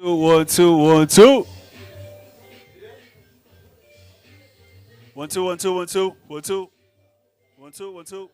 One, two, one, two. One, two, one, two, one, two, one, two, one, two, one, two.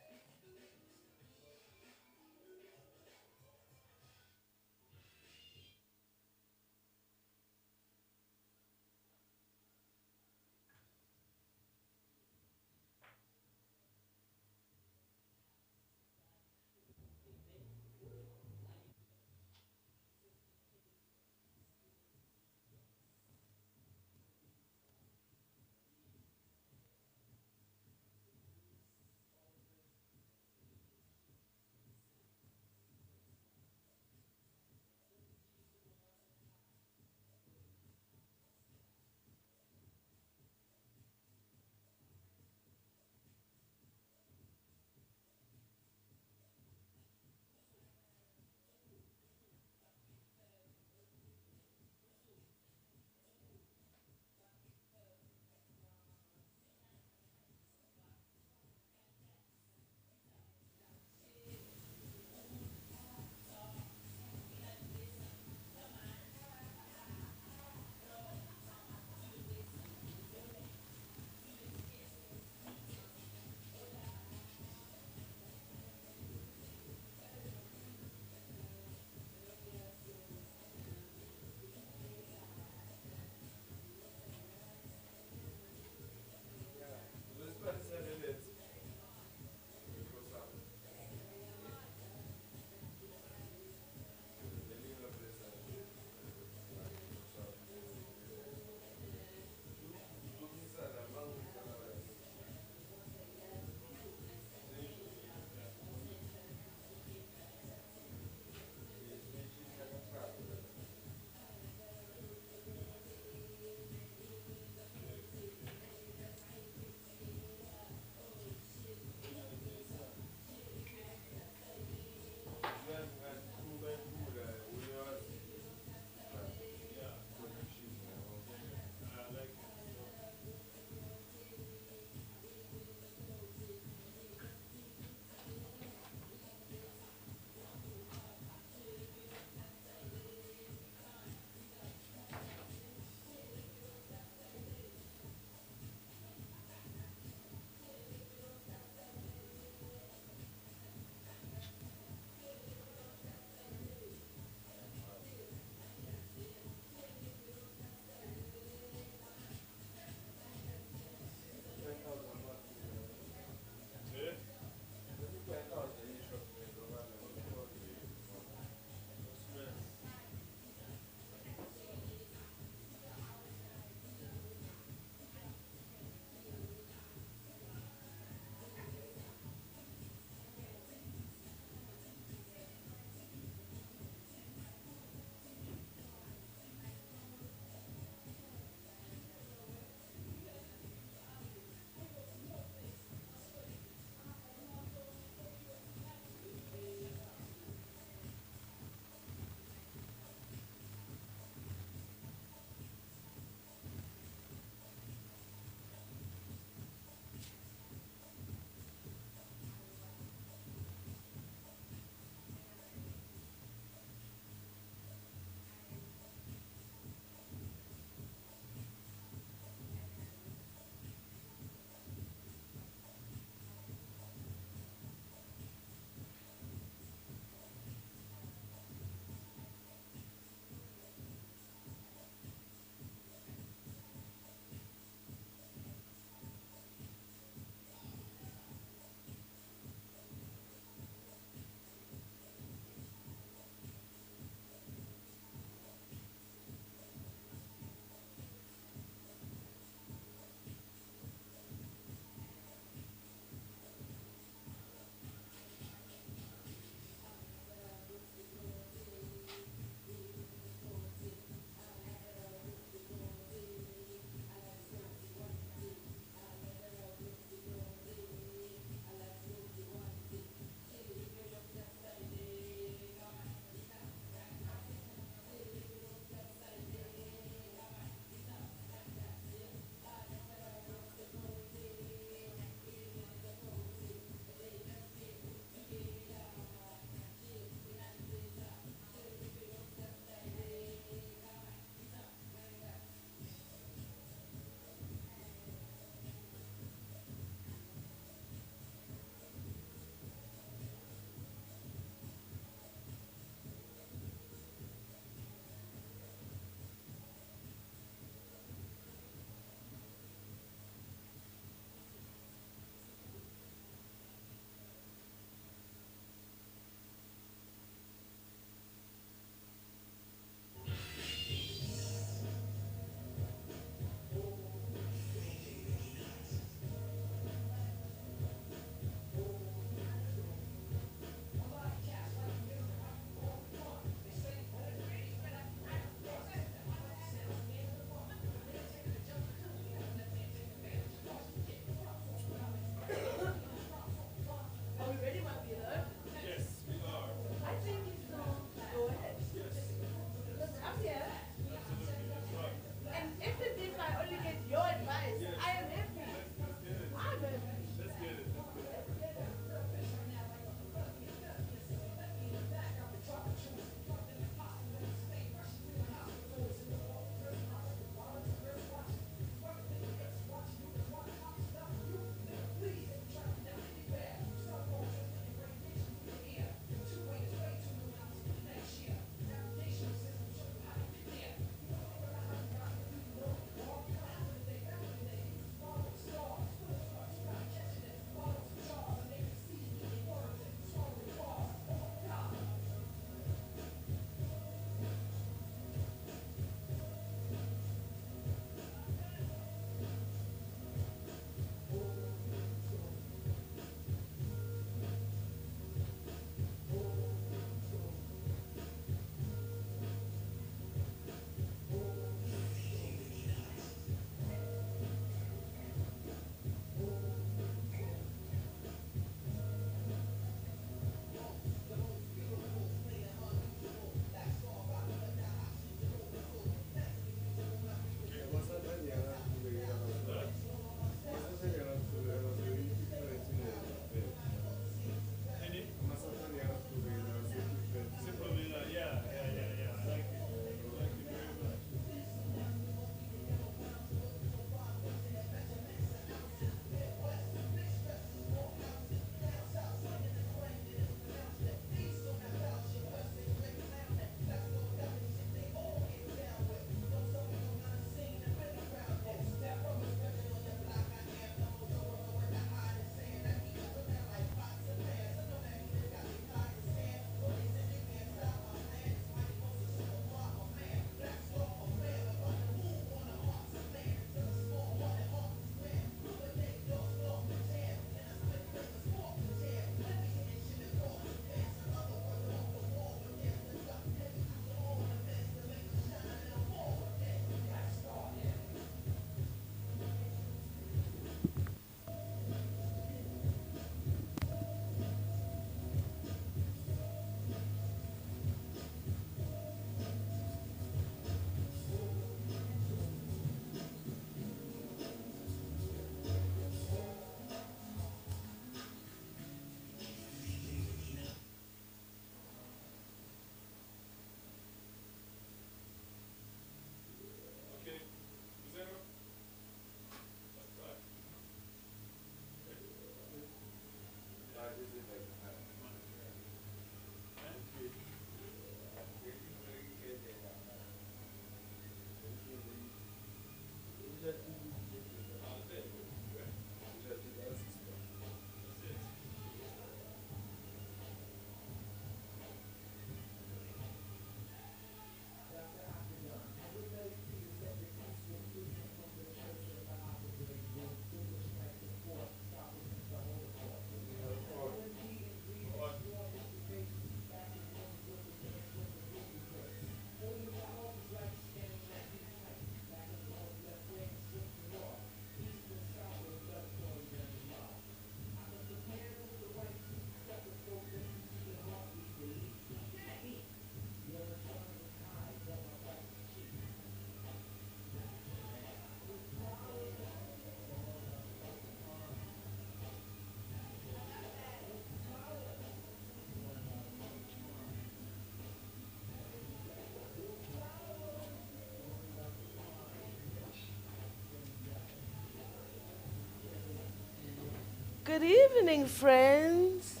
Good evening, friends.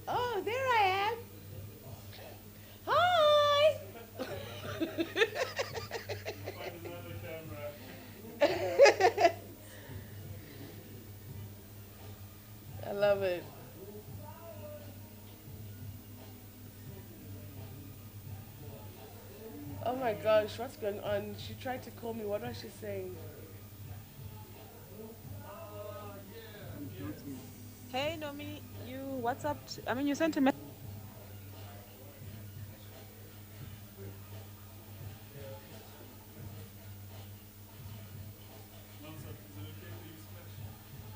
Oh, there I am. Hi. I love it. Oh my gosh, what's going on? She tried to call me. What was she saying? Hey, Nomi, you WhatsApped. I mean, you sent a message.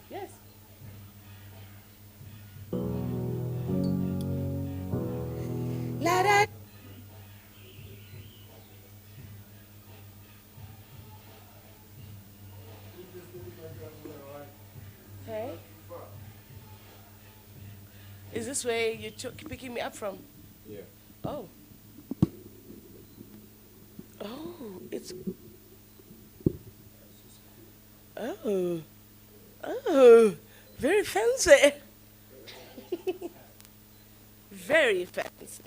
Yes. La da. Hey, is this where you're picking me up from? Oh. Oh, it's. Oh. Oh. Very fancy. Very fancy.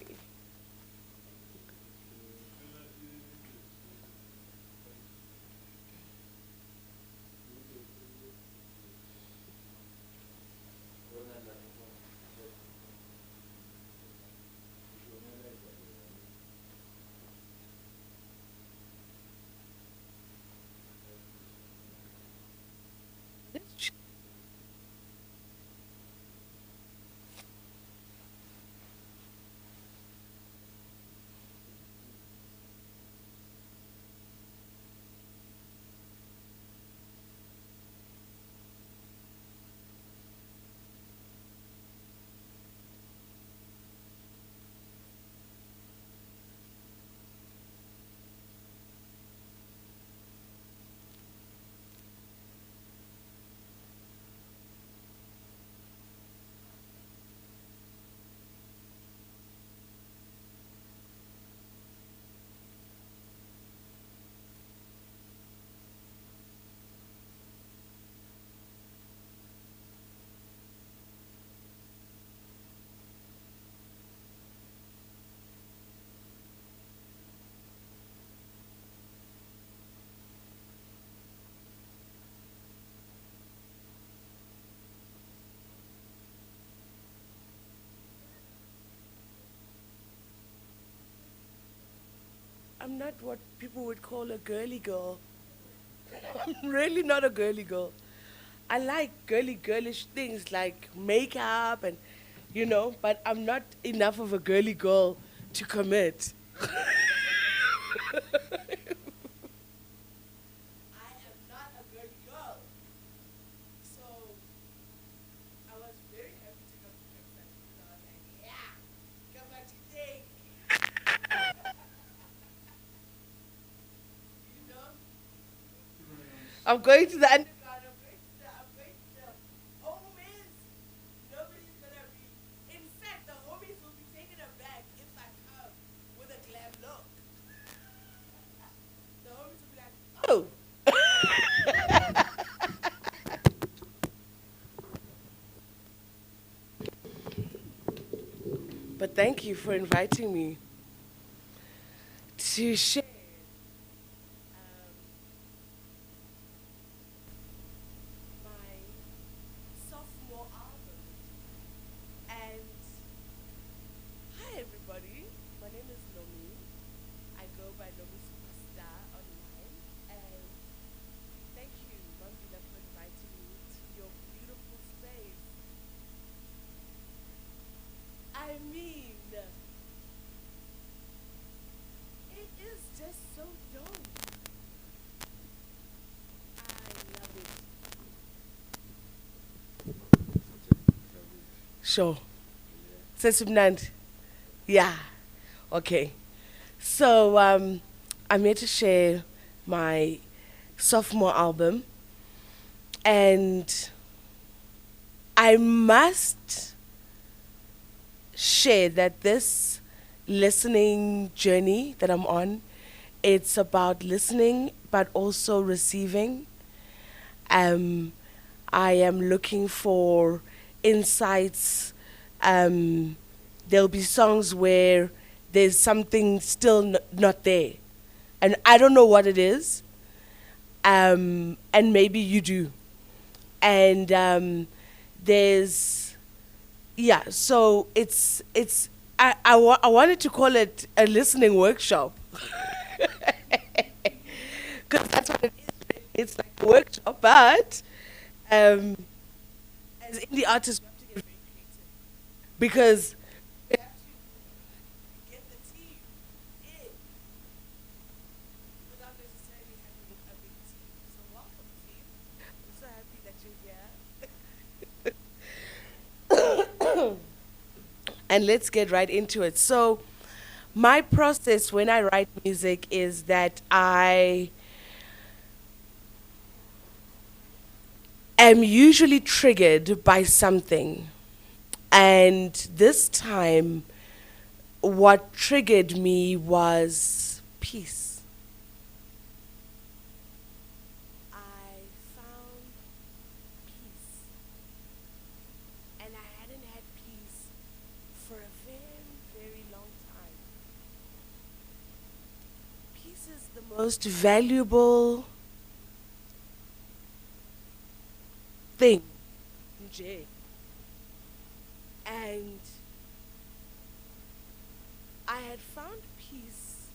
I'm not what people would call a girly girl. I'm really not a girly girl. I like girlish things like makeup and, but I'm not enough of a girly girl to commit. I am not a girly girl. So I was very happy to come to Texas because I was like, yeah, come back to think. You know? I'm going to the underground. I'm going to the homies. Nobody's gonna be. In fact, the homies will be taken aback if I come with a glam look. The homies will be like, oh. But thank you for inviting me to share um, my sophomore album. And hi, everybody. My name is Nomi. I go by Nomisupasta online. And thank you, Mambila, for inviting me to your beautiful space. I mean, it is just so dope. I love it. Sure. Sesimnandi. Yeah. Okay. So I'm here to share my sophomore album, and I must share that this listening journey that I'm on, it's about listening but also receiving. Um, I am looking for insights. Um, there'll be songs where there's something still not there, and I don't know what it is. And maybe you do. And there's yeah. So I wanted to call it a listening workshop because that's what it is. It's like a workshop, but um, as indie artists, we have to get very creative because we have to get the team in without necessarily having a big team. So welcome, team. I'm so happy that you're here. And let's get right into it. So my process when I write music is that I am usually triggered by something. And this time, what triggered me was peace. I found peace. And I hadn't had peace for a very, very long time. Peace is the most valuable thing. Nje. And I had found peace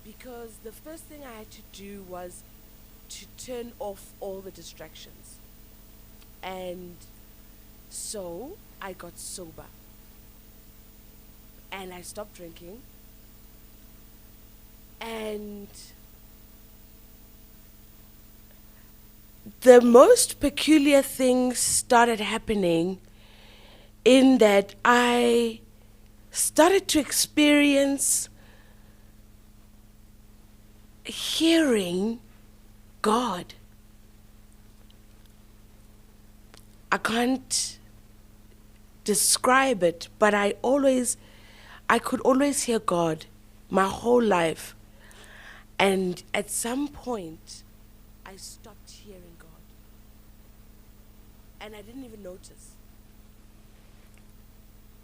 because the first thing I had to do was to turn off all the distractions. And so I got sober and I stopped drinking. And the most peculiar things started happening in that I started to experience hearing God. I can't describe it, but I could always hear God my whole life. And at some point, I stopped hearing God. And I didn't even notice.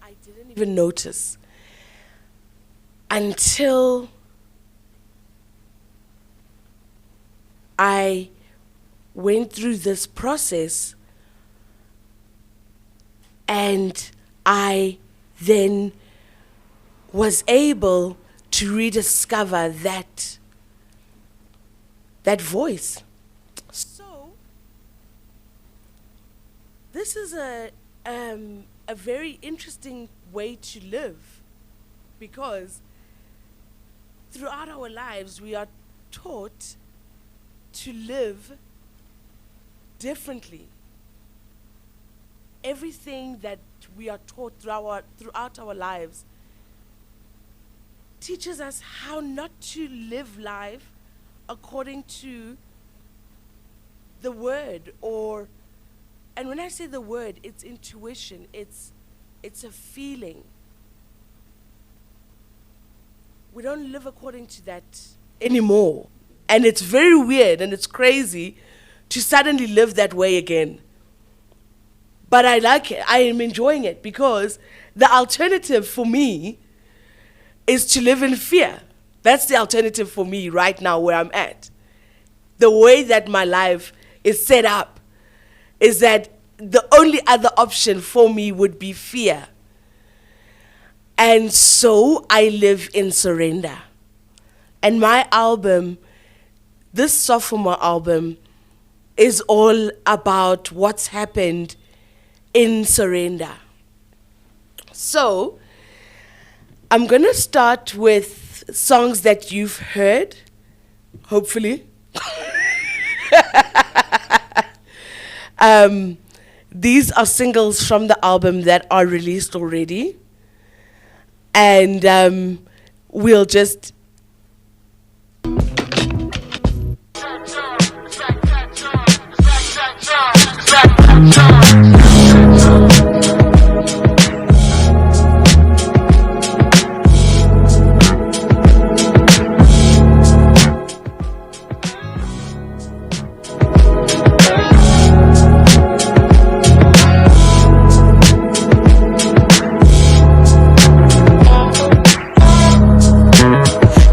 I didn't even notice until I went through this process and I then was able to rediscover that voice. So this is a very interesting way to live because throughout our lives we are taught to live differently. Everything that we are taught throughout our lives teaches us how not to live life according to the word and when I say the word, it's intuition, it's a feeling. We don't live according to that anymore. And it's very weird and it's crazy to suddenly live that way again. But I like it. I am enjoying it because the alternative for me is to live in fear. That's the alternative for me right now where I'm at. The way that my life is set up is that the only other option for me would be fear. And so I live in surrender. And my album, this sophomore album, is all about what's happened in surrender. So I'm going to start with songs that you've heard, hopefully. These are singles from the album that are released already. and we'll just.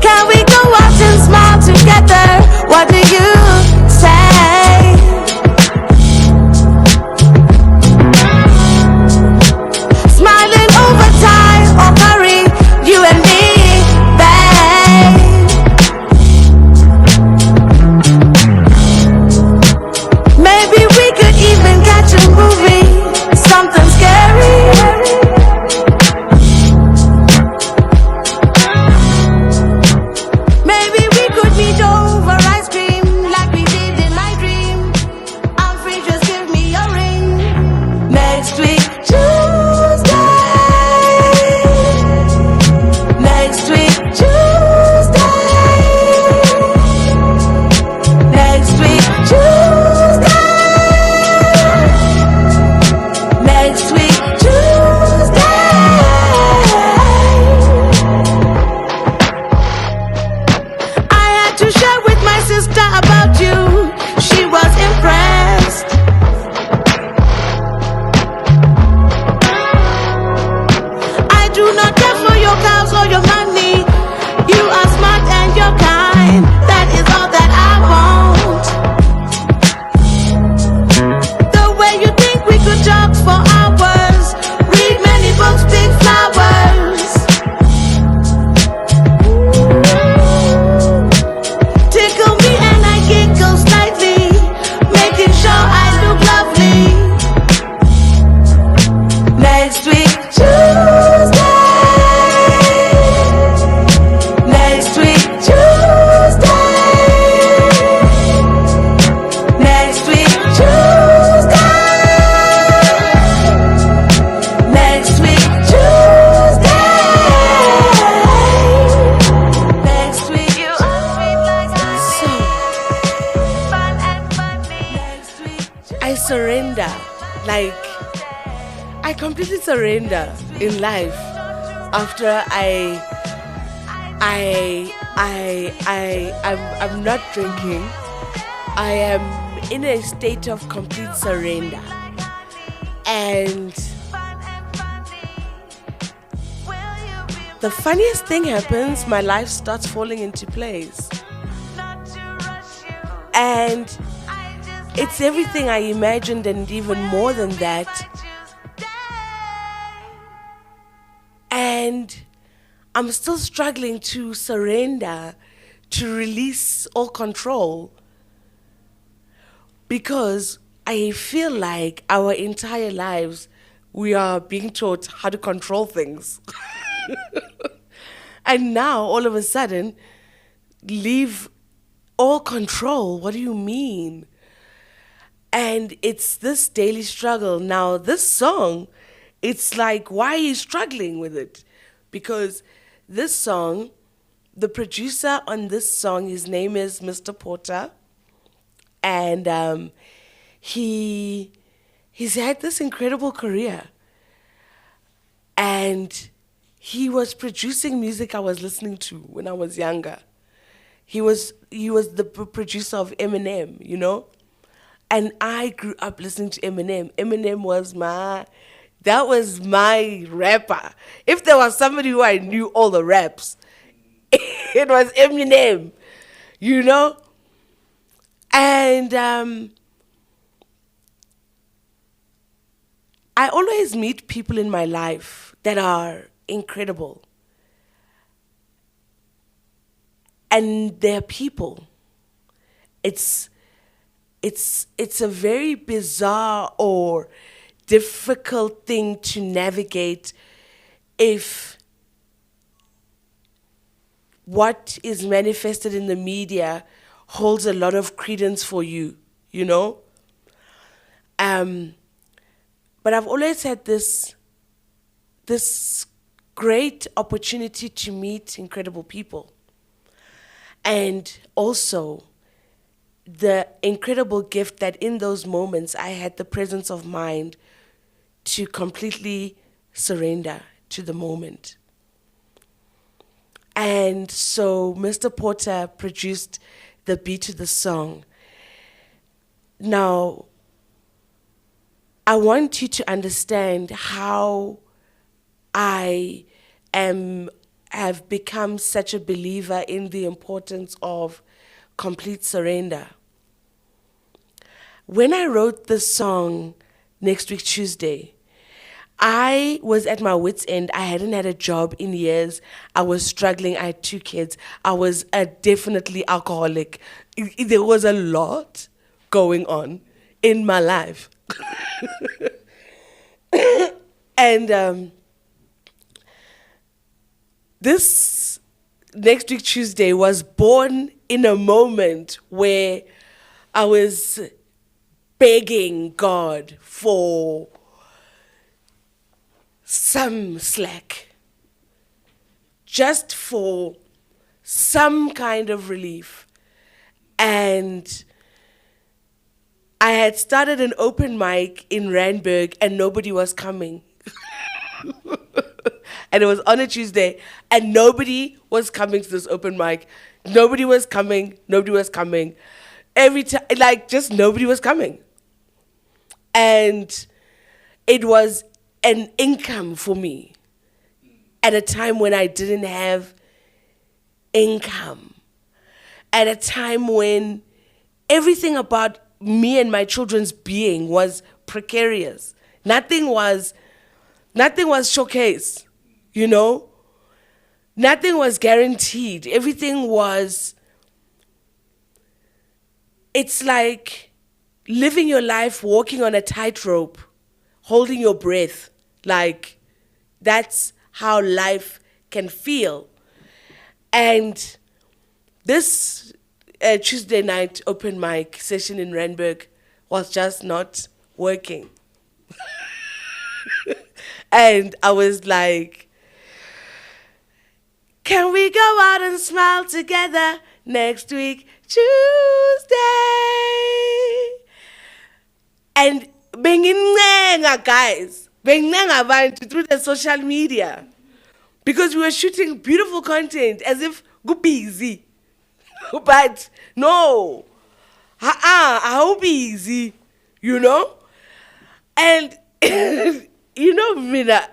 Can we go out and smile together? What do you say? Smiling over time or curry, you and me, babe. Maybe we could even catch a movie, something scary. Maybe we could meet over ice cream like we did in my dream. I'm free, just give me your ring. Next week, Tuesday. Next week, Tuesday. Next week, Tuesday. Next week, Tuesday. I had to share with my sister about you. She was impressed. I do not care for your cows or your money. You are smart and you're kind. That is all that I want. The way you think we could talk for hours. Read many books, big flowers. Tickle me and I giggle slightly, making sure I look lovely. Next week, Tuesday. Next week, Tuesday. Next week, Tuesday. Next week, Tuesday. Next week, you are sweet like honey. Fun and funny. Next week, I surrender. Like, I completely surrender in life after I'm not drinking. I am in a state of complete surrender. And the funniest thing happens, my life starts falling into place. And it's everything I imagined and even more than that. And I'm still struggling to surrender, to release all control. Because I feel like our entire lives, we are being taught how to control things. And now, all of a sudden, leave all control. What do you mean? And it's this daily struggle. Now, this song, it's like, why are you struggling with it? Because this song, the producer on this song, his name is Mr. Porter. And he's had this incredible career. And he was producing music I was listening to when I was younger. He was the producer of Eminem, you know? And I grew up listening to Eminem. Eminem was my rapper. If there was somebody who I knew all the raps, it was Eminem, you know? And I always meet people in my life that are incredible. And they're people. It's a very bizarre or difficult thing to navigate if what is manifested in the media holds a lot of credence for you, you know? But I've always had this great opportunity to meet incredible people. And also the incredible gift that in those moments I had the presence of mind to completely surrender to the moment. And so Mr. Porter produced the beat to the song. Now, I want you to understand how I have become such a believer in the importance of complete surrender. When I wrote this song Next Week Tuesday, I was at my wit's end. I hadn't had a job in years. I was struggling. I had 2 kids. I was definitely alcoholic. There was a lot going on in my life. And this Next Week Tuesday was born in a moment where I was begging God for some slack, just for some kind of relief. And I had started an open mic in Randburg and nobody was coming. And it was on a Tuesday and nobody was coming to this open mic. Nobody was coming. Every time, like, just nobody was coming. And it was an income for me at a time when I didn't have income, at a time when everything about me and my children's being was precarious. Nothing was showcase, you know? Nothing was guaranteed. Everything was, it's like living your life walking on a tightrope, holding your breath. Like, that's how life can feel. And this Tuesday night open mic session in Randburg was just not working. And I was like, can we go out and smile together next week, Tuesday? And benginenga, guys, benginenga abantu through the social media, because we were shooting beautiful content as if go busy. But no, how busy, you know? And you know, Mina,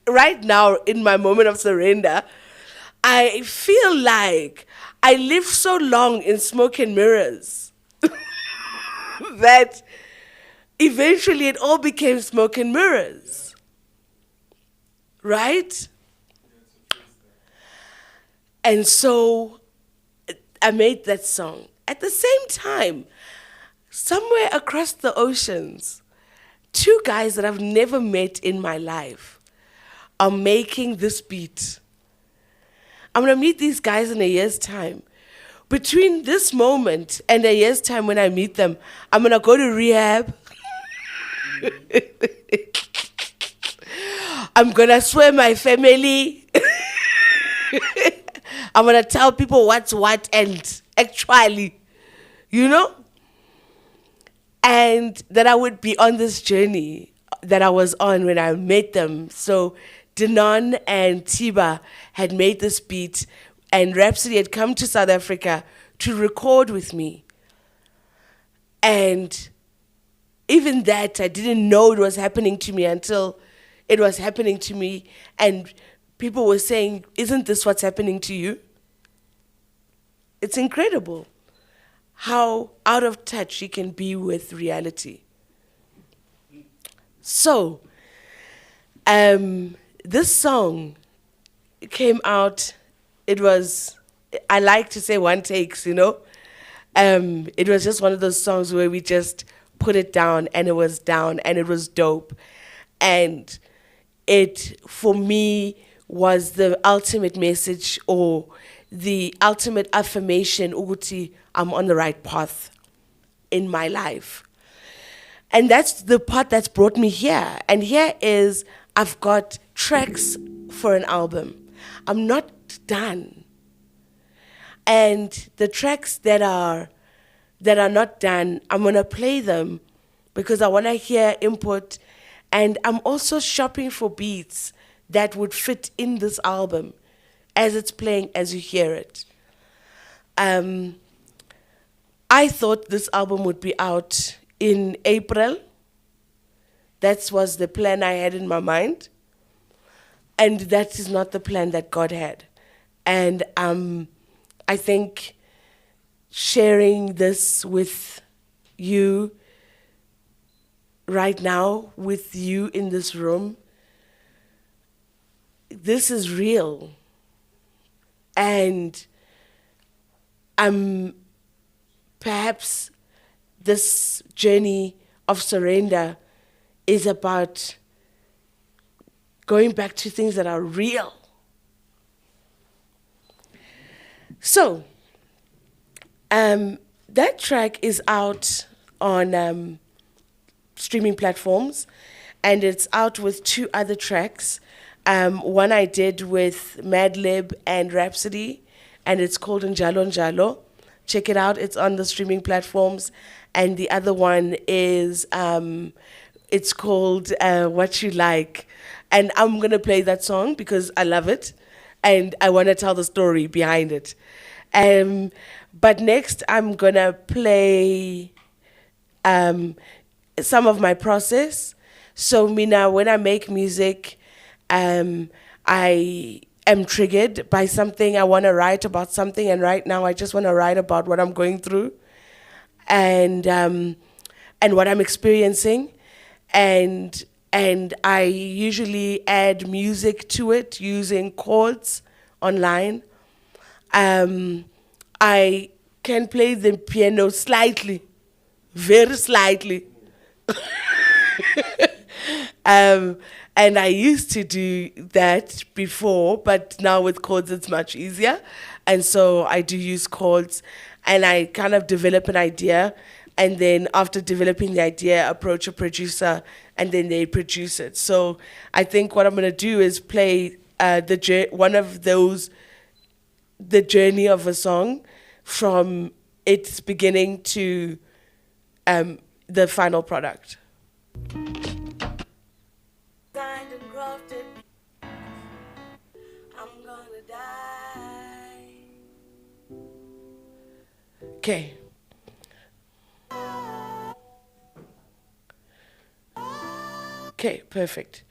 right now in my moment of surrender, I feel like I lived so long in smoke and mirrors that eventually it all became smoke and mirrors. Right? And so I made that song. At the same time, somewhere across the oceans, 2 guys that I've never met in my life are making this beat. I'm going to meet these guys in a year's time. Between this moment and a year's time when I meet them, I'm going to go to rehab. I'm going to swear my family. I'm going to tell people what's what and actually, you know? And that I would be on this journey that I was on when I met them. So Denon and Tiba had made this beat, and Rhapsody had come to South Africa to record with me. And even that, I didn't know it was happening to me until it was happening to me. And people were saying, isn't this what's happening to you? It's incredible how out of touch you can be with reality. So, this song came out, it was, I like to say one takes, you know? It was just one of those songs where we just put it down and it was dope. And it, for me, was the ultimate message or the ultimate affirmation, Uguti, I'm on the right path in my life. And that's the part that's brought me here. And here is, I've got tracks for an album. I'm not done. And the tracks that are not done, I'm gonna play them because I wanna hear input, and I'm also shopping for beats that would fit in this album as it's playing, as you hear it. Um, I thought this album would be out in April. That was the plan I had in my mind. And that is not the plan that God had. And I think sharing this with you right now, with you in this room, this is real. And perhaps this journey of surrender is about going back to things that are real. So, that track is out on streaming platforms, and it's out with 2 other tracks. One I did with Madlib and Rhapsody, and it's called Njalo Njalo. Check it out, it's on the streaming platforms. And the other one is, it's called What You Like. And I'm going to play that song because I love it, and I want to tell the story behind it. But next, I'm going to play some of my process. So, Mina, when I make music, I am triggered by something. I want to write about something, and right now, I just want to write about what I'm going through and what I'm experiencing. And I usually add music to it using chords online. I can play the piano slightly, very slightly. And I used to do that before, but now with chords it's much easier. And so I do use chords, and I kind of develop an idea, and then after developing the idea, approach a producer, and then they produce it. So I think what I'm going to do is play one of those, the journey of a song from its beginning to the final product. Signed and crafted, I'm gonna die. Okay. Okay, perfect.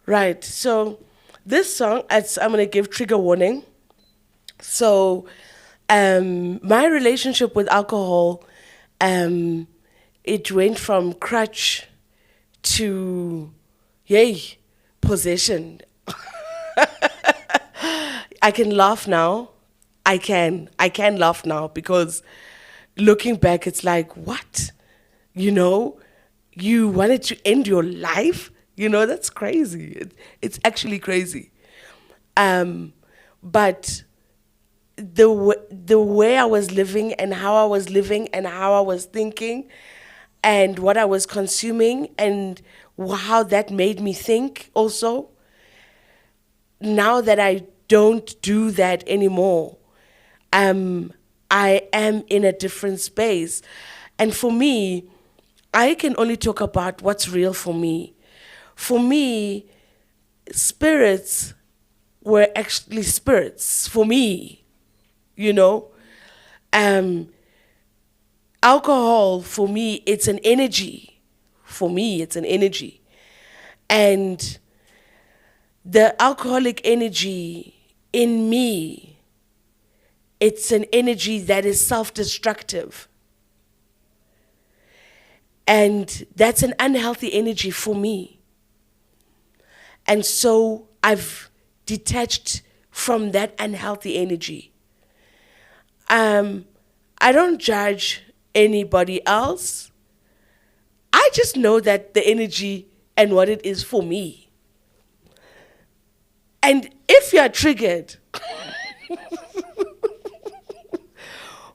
Right, so this song, I'm gonna give trigger warning. So, my relationship with alcohol, it went from crutch to, yay, possession. I can laugh now. I can laugh now because looking back, it's like, what? You wanted to end your life? That's crazy. It's actually crazy. But the way I was living and how I was living and how I was thinking and what I was consuming and how that made me think also, now that I don't do that anymore, I am in a different space. And for me, I can only talk about what's real for me. For me, spirits were actually spirits for me, Alcohol, for me, it's an energy. For me, it's an energy. And the alcoholic energy in me, it's an energy that is self-destructive. And that's an unhealthy energy for me. And so I've detached from that unhealthy energy. I don't judge anybody else. I just know that the energy and what it is for me. And if you're triggered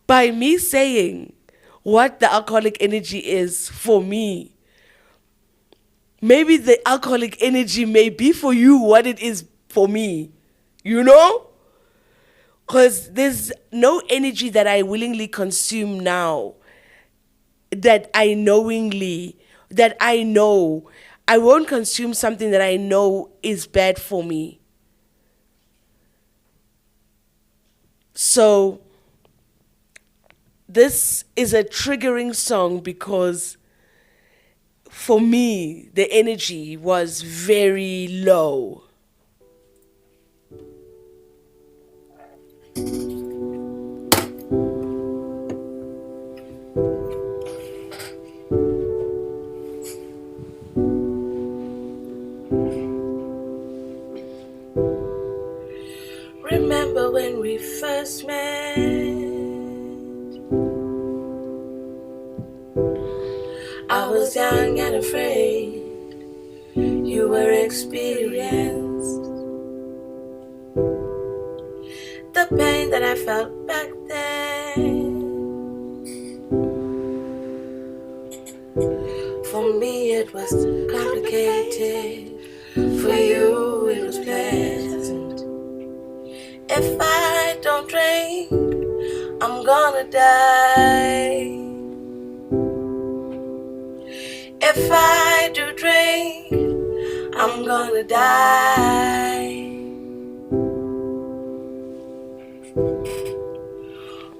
by me saying what the alcoholic energy is for me, maybe the alcoholic energy may be for you what it is for me, you know? Because there's no energy that I willingly consume now that I know I won't consume something that I know is bad for me. So this is a triggering song because for me, the energy was very low. Remember when we first met? I was young and afraid. You were experienced. The pain that I felt back then, for me it was complicated. For you it was pleasant. If I don't drink, I'm gonna die. If I do drink, I'm gonna die.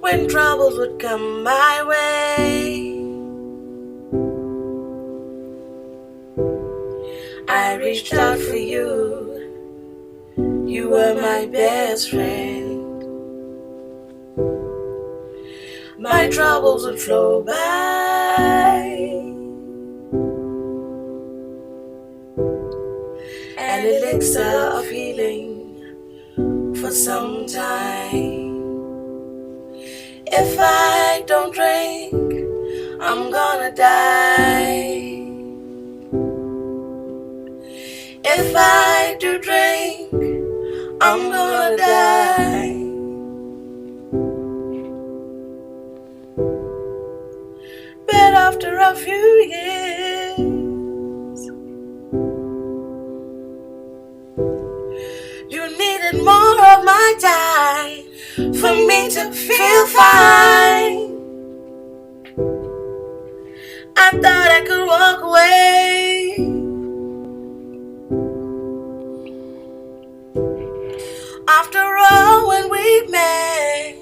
When troubles would come my way, I reached out for you. You were my best friend. My troubles would flow by, an elixir of healing for some time. If I don't drink, I'm gonna die. If I do drink, I'm gonna die. But after a few years, you needed more of my time for me to feel fine. I thought I could walk away. After all, when we met,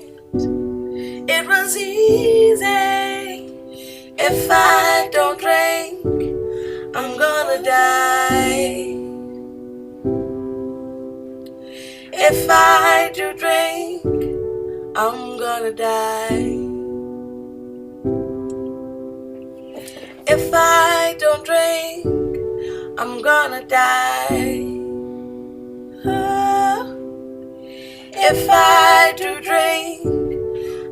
it was easy. If I don't drink, I'm gonna die. If I do drink, I'm gonna die. If I don't drink, I'm gonna die. If I do drink,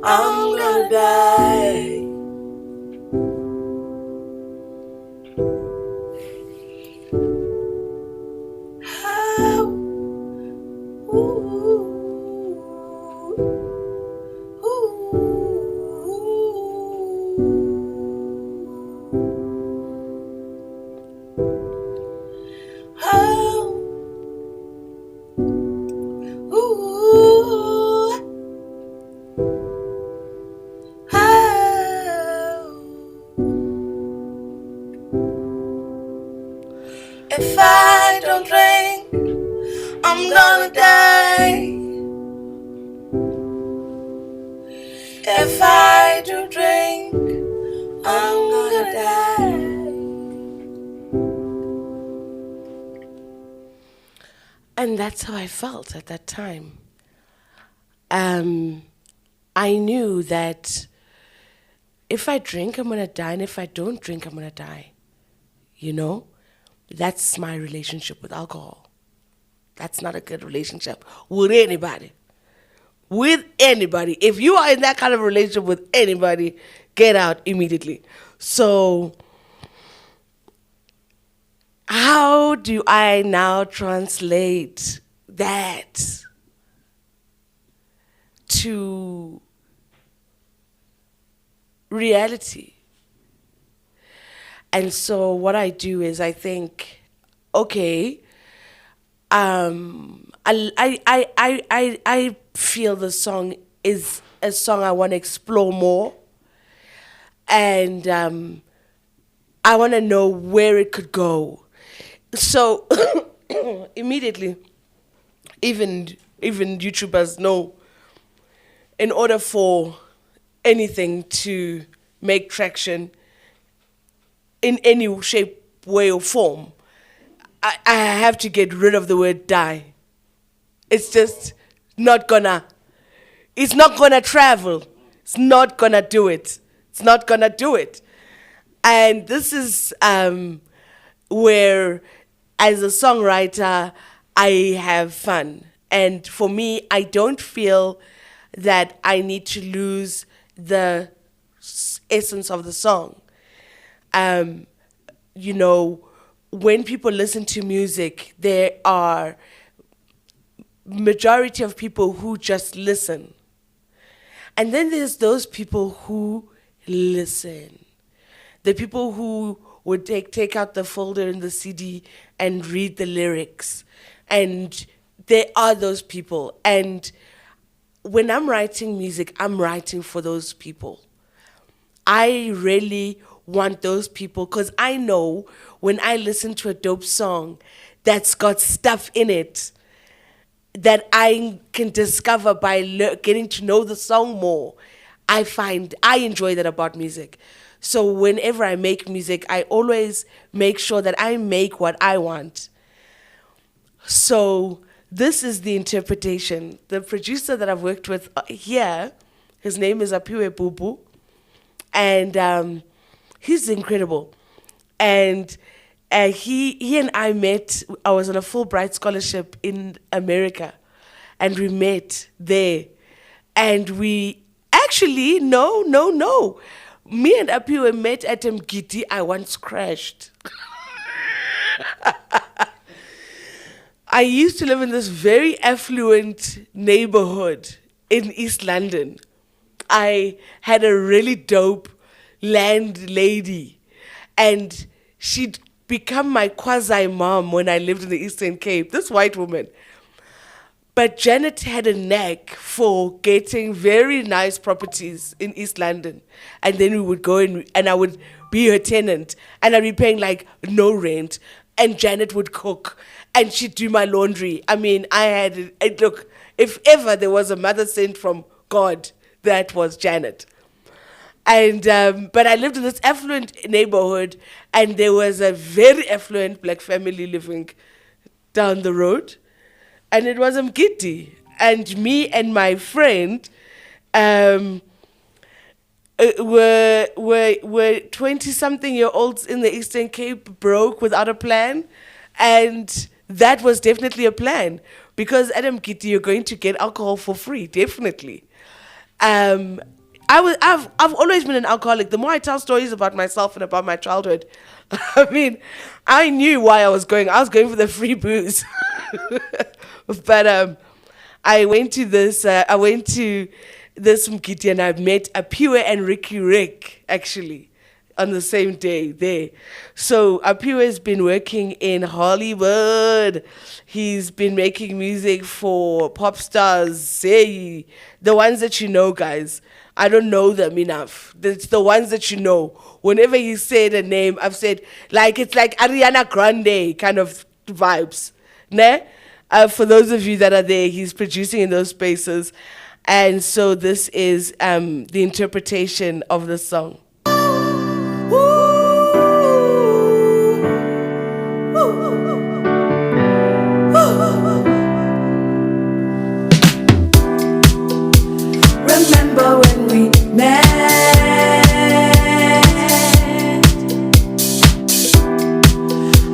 I'm gonna die. If I don't drink, I'm gonna die. If I do drink, I'm gonna die. And that's how I felt at that time. I knew that if I drink, I'm gonna die, and if I don't drink, I'm gonna die. You know? That's my relationship with alcohol. That's not a good relationship with anybody. With anybody. If you are in that kind of relationship with anybody, get out immediately. So, how do I now translate that to reality? And so what I do is I think, okay, I feel the song is a song I want to explore more, and I want to know where it could go. So immediately, even YouTubers know, in order for anything to make traction in any shape, way, or form, I have to get rid of the word die. It's just not gonna, it's not gonna travel. It's not gonna do it. It's not gonna do it. And this is where, as a songwriter, I have fun. And for me, I don't feel that I need to lose the essence of the song. Um, you know, when people listen to music, there are majority of people who just listen. And then there's those people who listen. The people who would take out the folder in the CD and read the lyrics. And there are those people. And when I'm writing music, I'm writing for those people. I really want those people, because I know when I listen to a dope song that's got stuff in it that I can discover by getting to know the song more, I enjoy that about music. So whenever I make music, I always make sure that I make what I want. So this is the interpretation. The producer that I've worked with here, his name is Apiwe Bubu, and he's incredible. And he and I met. I was on a Fulbright scholarship in America, and we met there. And we actually, no. Me and Apiwe met at Mgidi. I once crashed. I used to live in this very affluent neighborhood in East London. I had a really dope landlady, and she'd become my quasi-mom when I lived in the Eastern Cape, this white woman. But Janet had a knack for getting very nice properties in East London. And then we would go in, and I would be her tenant, and I'd be paying like no rent, and Janet would cook, and she'd do my laundry. I mean, look, if ever there was a mother sent from God, that was Janet. And but I lived in this affluent neighborhood, and there was a very affluent black family living down the road, and it was Mgidi. And me and my friend were 20-something-year-olds in the Eastern Cape, broke without a plan, and that was definitely a plan, because at Mgidi you're going to get alcohol for free, definitely. I've always been an alcoholic. The more I tell stories about myself and about my childhood, I mean, I knew why I was going. I was going for the free booze. But I went to this Mgidi, and I met Apiwe and Ricky Rick, actually, on the same day there. So Apiwe's been working in Hollywood. He's been making music for pop stars, the ones that you know, guys. I don't know them enough. It's the ones that you know. Whenever he said a name, I've said, it's like Ariana Grande kind of vibes. Ne? For those of you that are there, he's producing in those spaces. And so this is the interpretation of the song. Remember when we met?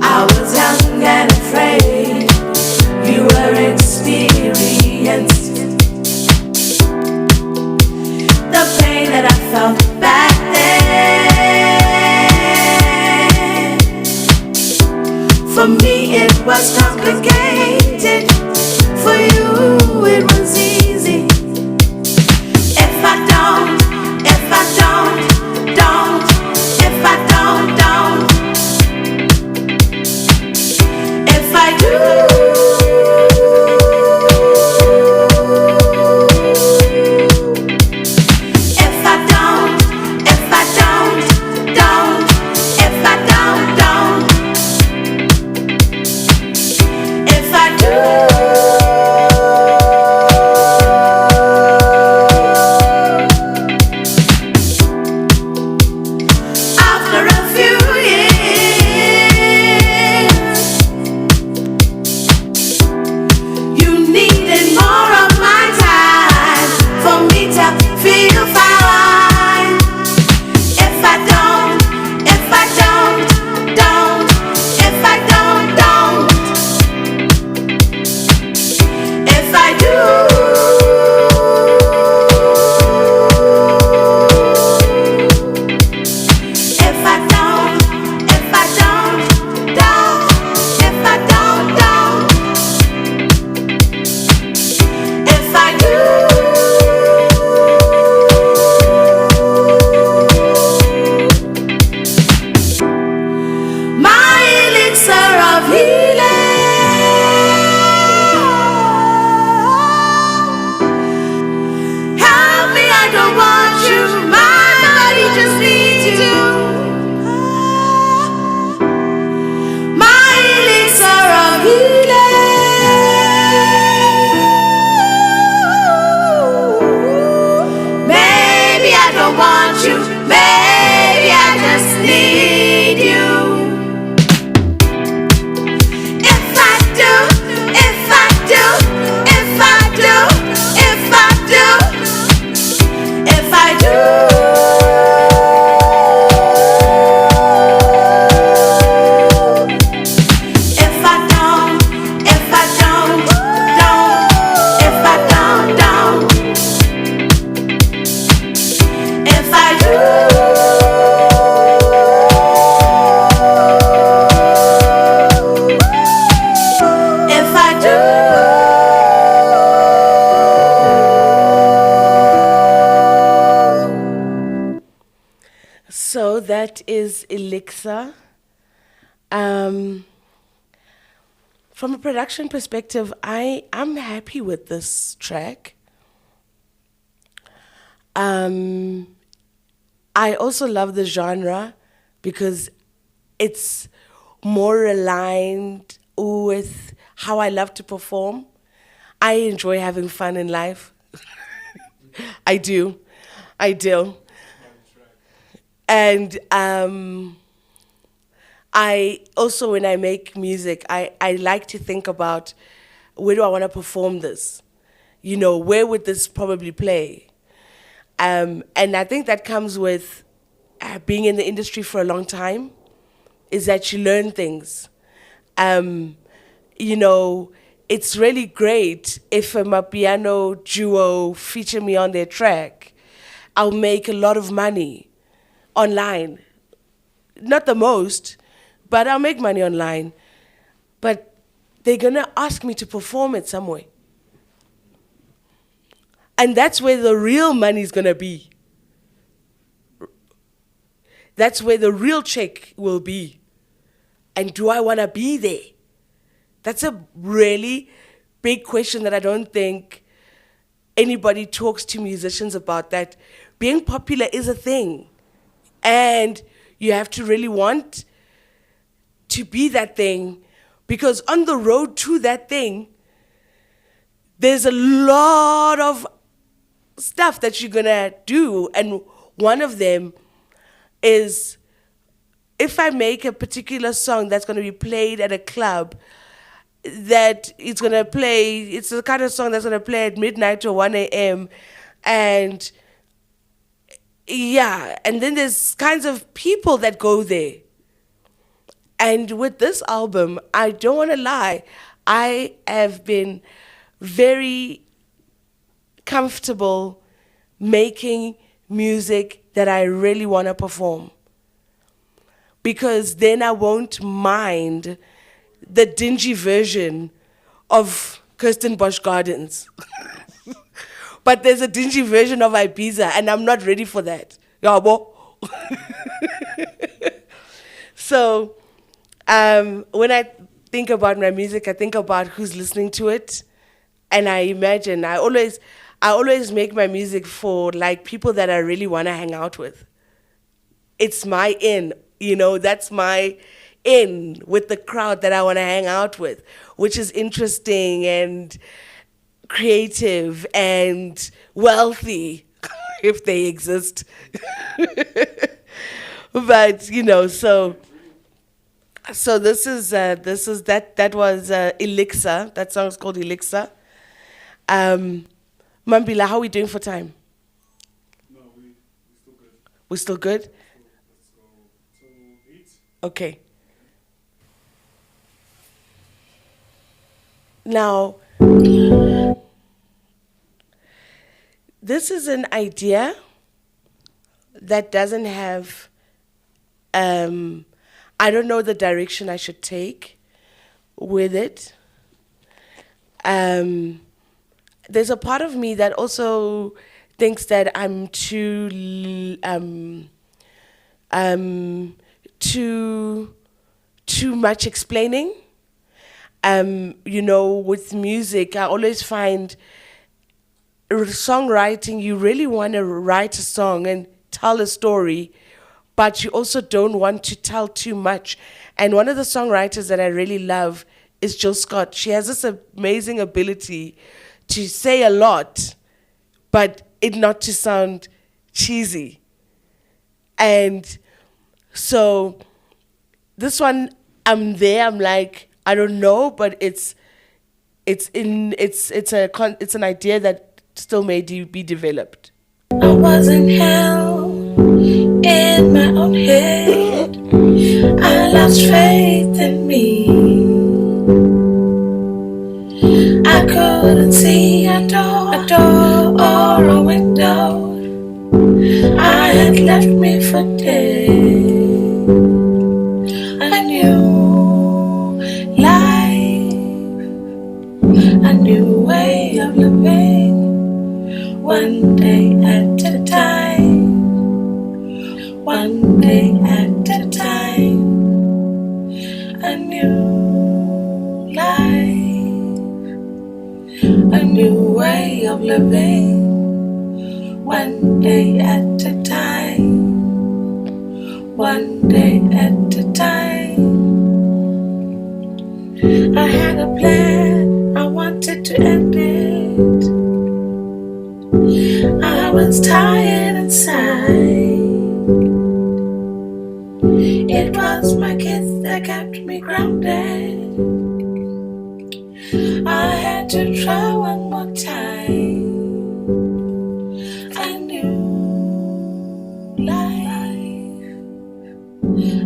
I was young and afraid. You were experienced. The pain that I felt back then, for me it was complicated. For you it was easy. If I don't, if I don't, if I don't, if I do, is Elixir. From a production perspective, I'm happy with this track. I also love the genre because it's more aligned with how I love to perform. I enjoy having fun in life. I do. And I also, when I make music, I like to think about where do I want to perform this? You know, where would this probably play? And I think that comes with being in the industry for a long time, is that you learn things. You know, it's really great if a Mapiano duo feature me on their track. I'll make a lot of money online. Not the most, but I'll make money online. But they're gonna ask me to perform it somewhere. And that's where the real money's gonna be. That's where the real check will be. And do I wanna be there? That's a really big question that I don't think anybody talks to musicians about, that being popular is a thing. And you have to really want to be that thing, because on the road to that thing, there's a lot of stuff that you're gonna do. And one of them is, if I make a particular song that's gonna be played at a club, that it's gonna play, it's the kind of song that's gonna play at midnight or 1 a.m. And yeah, and then there's kinds of people that go there. And with this album, I don't wanna lie, I have been very comfortable making music that I really wanna perform. Because then I won't mind the dingy version of Kirsten Bosch Gardens. But there's a dingy version of Ibiza, and I'm not ready for that. Yabo. So when I think about my music, I think about who's listening to it. And I imagine, I always make my music for like people that I really want to hang out with. It's my in, you know, that's my in with the crowd that I want to hang out with, which is interesting and creative and wealthy, if they exist. But you know, so this is that was Elixir. That song's called Elixir. Mambila, how are we doing for time? No, we're still good. We're still good? Let's go till 8. Okay. Now, this is an idea that doesn't have, I don't know the direction I should take with it. There's a part of me that also thinks that I'm too much explaining. You know, with music, I always find songwriting, you really want to write a song and tell a story, but you also don't want to tell too much. And one of the songwriters that I really love is Jill Scott. She has this amazing ability to say a lot, but it not to sound cheesy. And so this one, I'm like, I don't know, but it's an idea that still may be developed. I wasn't held in my own head. I lost faith in me. I couldn't see a door or a window. I had left me for dead. A new life, a new way of living, one day at a time, one day at a time. a new way of living, one day at a time, one day at a time. I had a plan, I wanted to end it. I was tired inside. It was my kids that kept me grounded. I had to try one more time. A new life,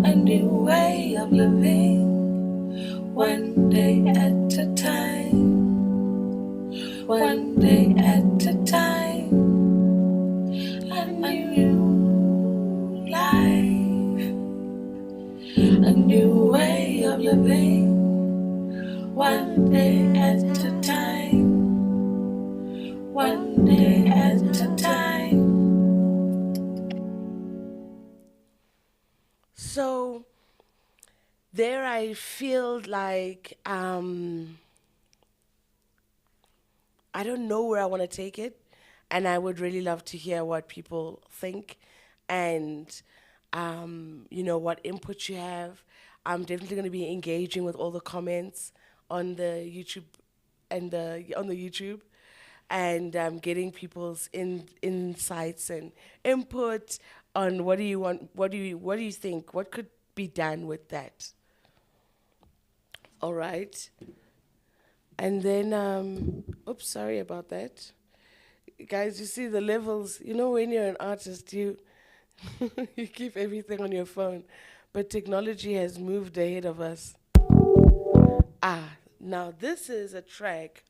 a new way of living, one day at a time, one day at a time. A new life, a new way of living, one day at a time, one day at a time. So there I feel like I don't know where I want to take it, and I would really love to hear what people think, and what input you have. I'm definitely going to be engaging with all the comments on the YouTube on the YouTube, and getting people's insights and input on what do you want, what do you think, what could be done with that. All right. And then, oops, sorry about that. Guys, you see the levels. You know, when you're an artist, you you keep everything on your phone, but technology has moved ahead of us. Now this is a track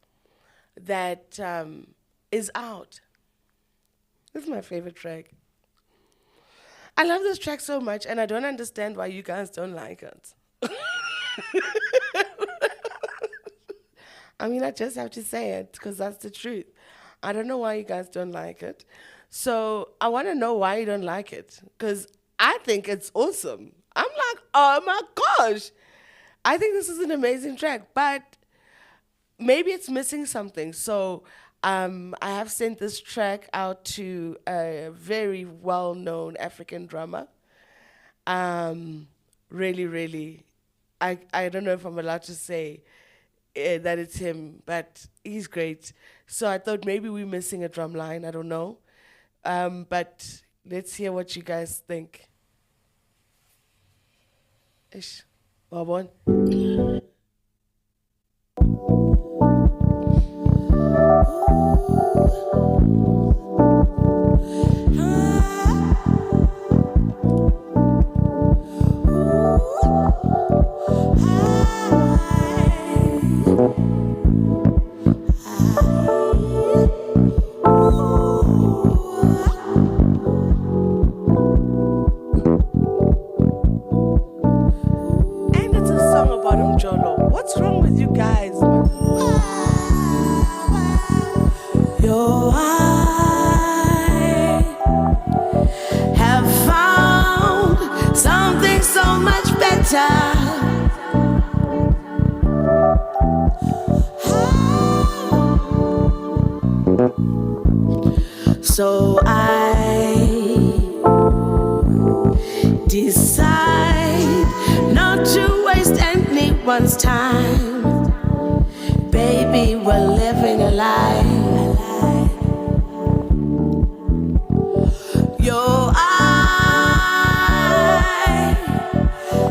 that is out. This is my favorite track. I love this track so much, and I don't understand why you guys don't like it. I mean, I just have to say it because that's the truth. I don't know why you guys don't like it. So I want to know why you don't like it because I think it's awesome. I'm like, oh my gosh. I think this is an amazing track, but maybe it's missing something. So I have sent this track out to a very well-known African drummer. Really, really, I don't know if I'm allowed to say that it's him, but he's great. So I thought maybe we're missing a drum line. I don't know. But let's hear what you guys think. Ish. Wabon. And it's a song about Jolo. What's wrong with you guys, man? Yo, I have found something so much better. So I decide not to waste anyone's time. Baby, we're living a lie. Yo, I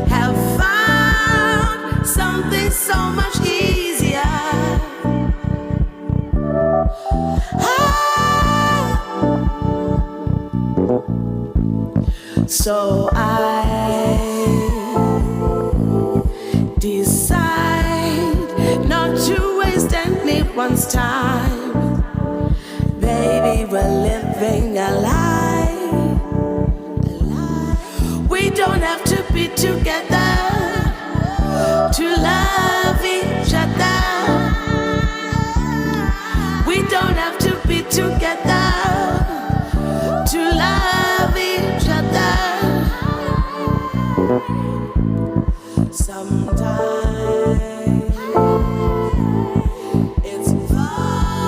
have found something so much easier. So I decide not to waste anyone's time. Baby, we're living a lie. We don't have to be together to love each other. We don't have to be together to love each other. Sometimes it's fun.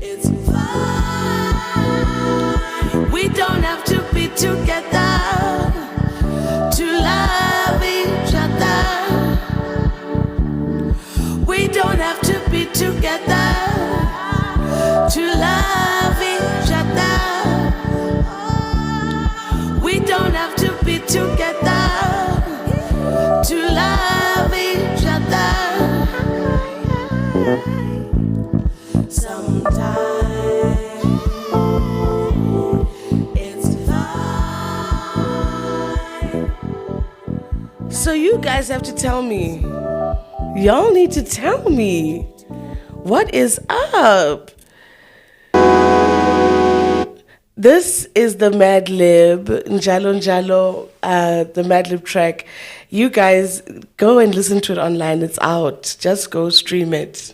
It's fine. We don't have to be together to love each other. We don't have to be together to love each other. We don't have to be together to love each other. Sometimes it's fine. So you guys have to tell me. Y'all need to tell me. What is up? This is the Mad Lib, Njalo Njalo, the Mad Lib track. You guys go and listen to it online. It's out. Just go stream it.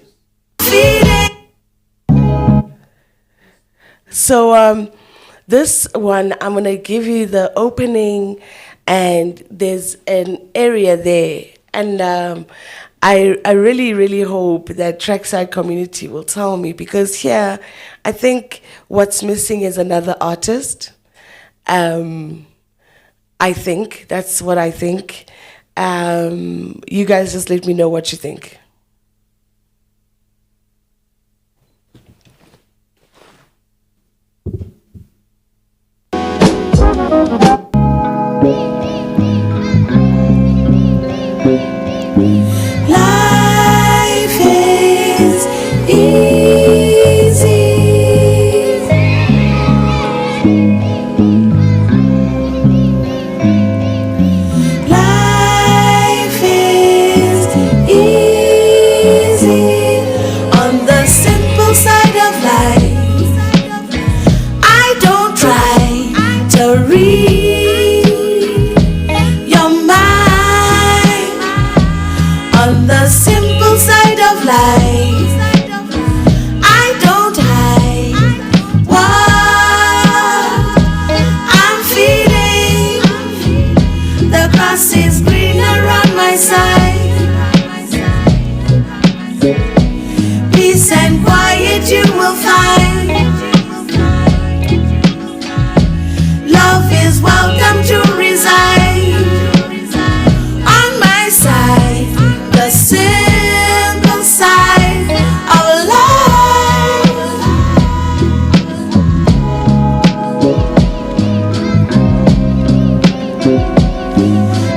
So this one, I'm going to give you the opening, and there's an area there. And I really, really hope that Trackside community will tell me, because here, I think what's missing is another artist. I think, that's what I think. You guys just let me know what you think. Life is easy. Life is easy on the simple side of life. I don't try to read your mind. On the simple side of life, I don't hide what I'm feeling. The grass is greener on my side. Peace and quiet you will find. Love is welcome to reside on my side. The simple side of life.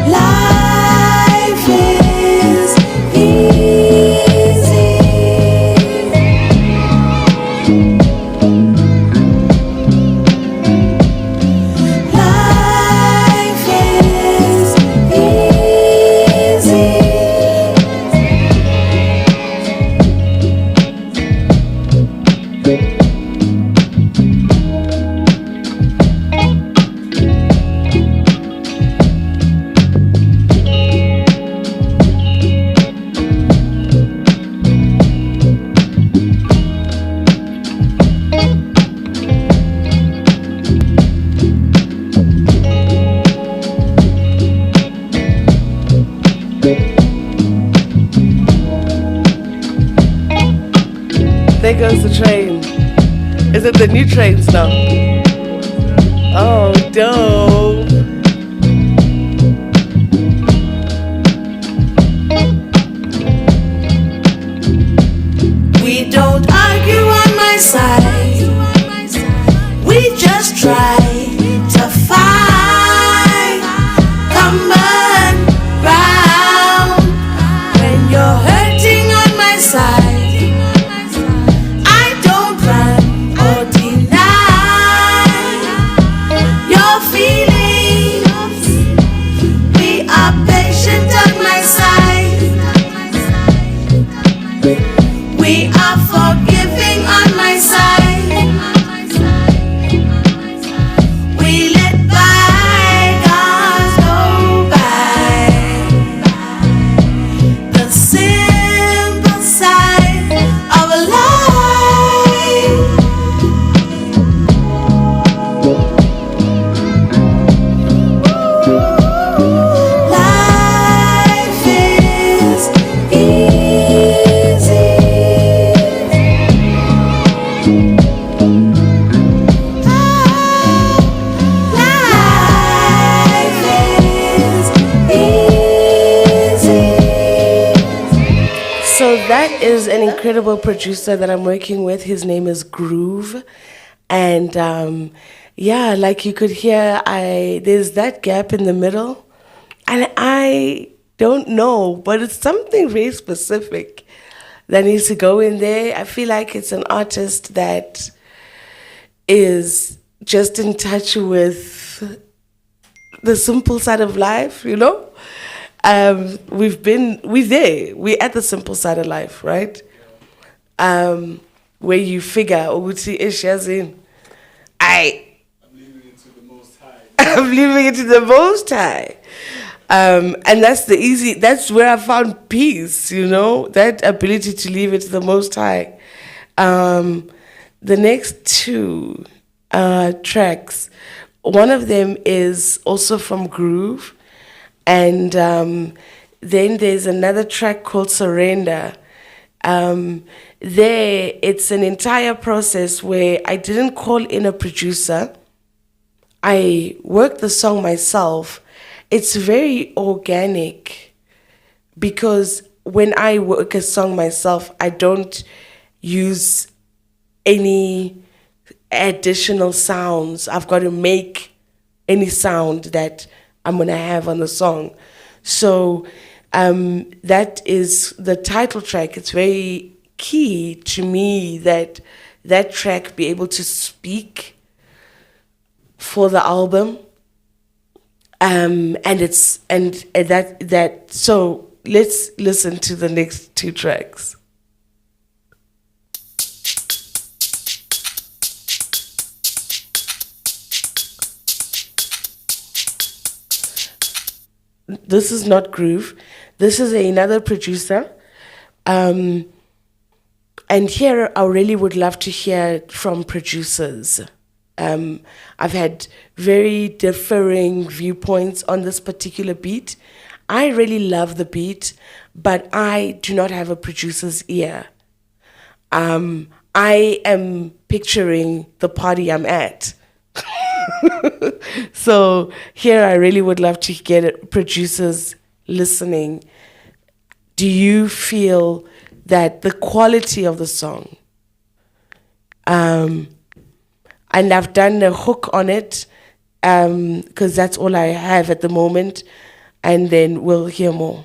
Life is easy. Life is easy. There goes the train. Is it the new trains now? Oh, dope. We don't argue on my side. We just try to find common ground. When you're hurting on my side, I don't run or deny your feelings. We are patient on my side. We are forgiving on my side. that is an incredible producer that I'm working with. His name is Groove. And yeah, like you could hear, there's that gap in the middle. And I don't know, but it's something very specific that needs to go in there. I feel like it's an artist that is just in touch with the simple side of life, you know? We're there. We're at the simple side of life, right? Where you figure, Uguti Ishazin, I'm leaving it to the Most High. I'm leaving it to the Most High. And that's where I found peace, you know, that ability to leave it to the Most High. The next two tracks, one of them is also from Groove, and then there's another track called Surrender. There, it's an entire process where I didn't call in a producer. I worked the song myself. It's very organic because when I work a song myself, I don't use any additional sounds. I've got to make any sound that I'm going to have on the song. So that is the title track. It's very key to me that that track be able to speak for the album. And that so let's listen to the next two tracks. This is not Groove. This is another producer. And here I really would love to hear from producers. I've had very differing viewpoints on this particular beat. I really love the beat, but I do not have a producer's ear. I am picturing the party I'm at. So here I really would love to get producers listening. Do you feel that the quality of the song, and I've done a hook on it, because that's all I have at the moment, and then we'll hear more.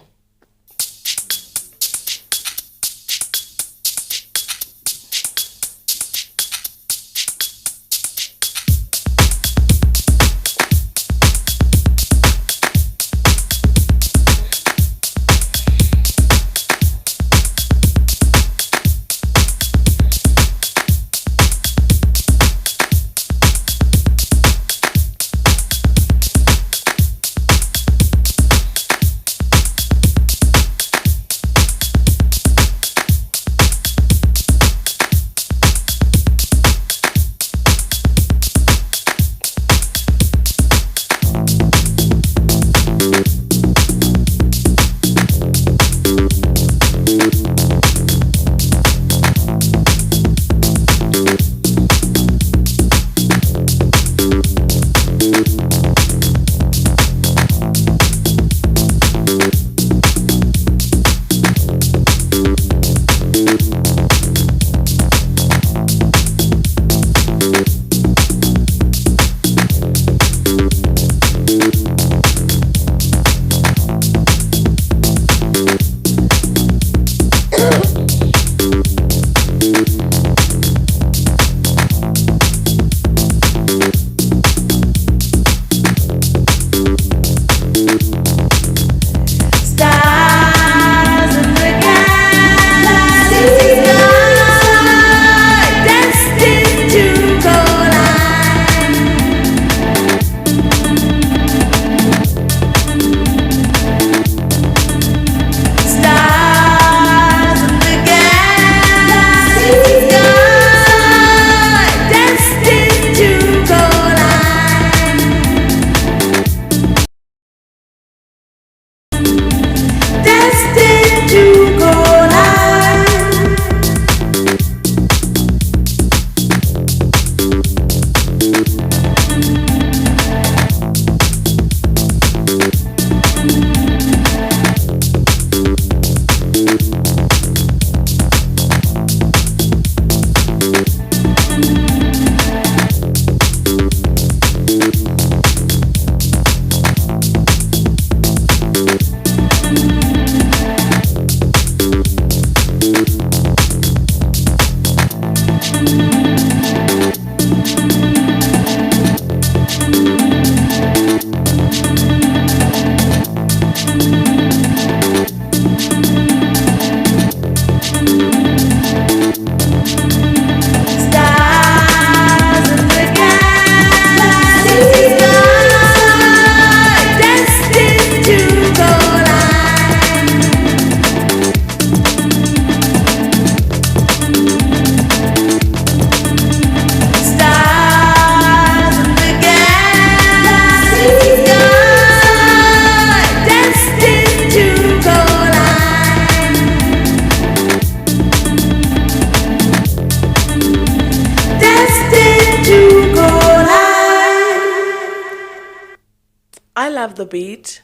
love the beat.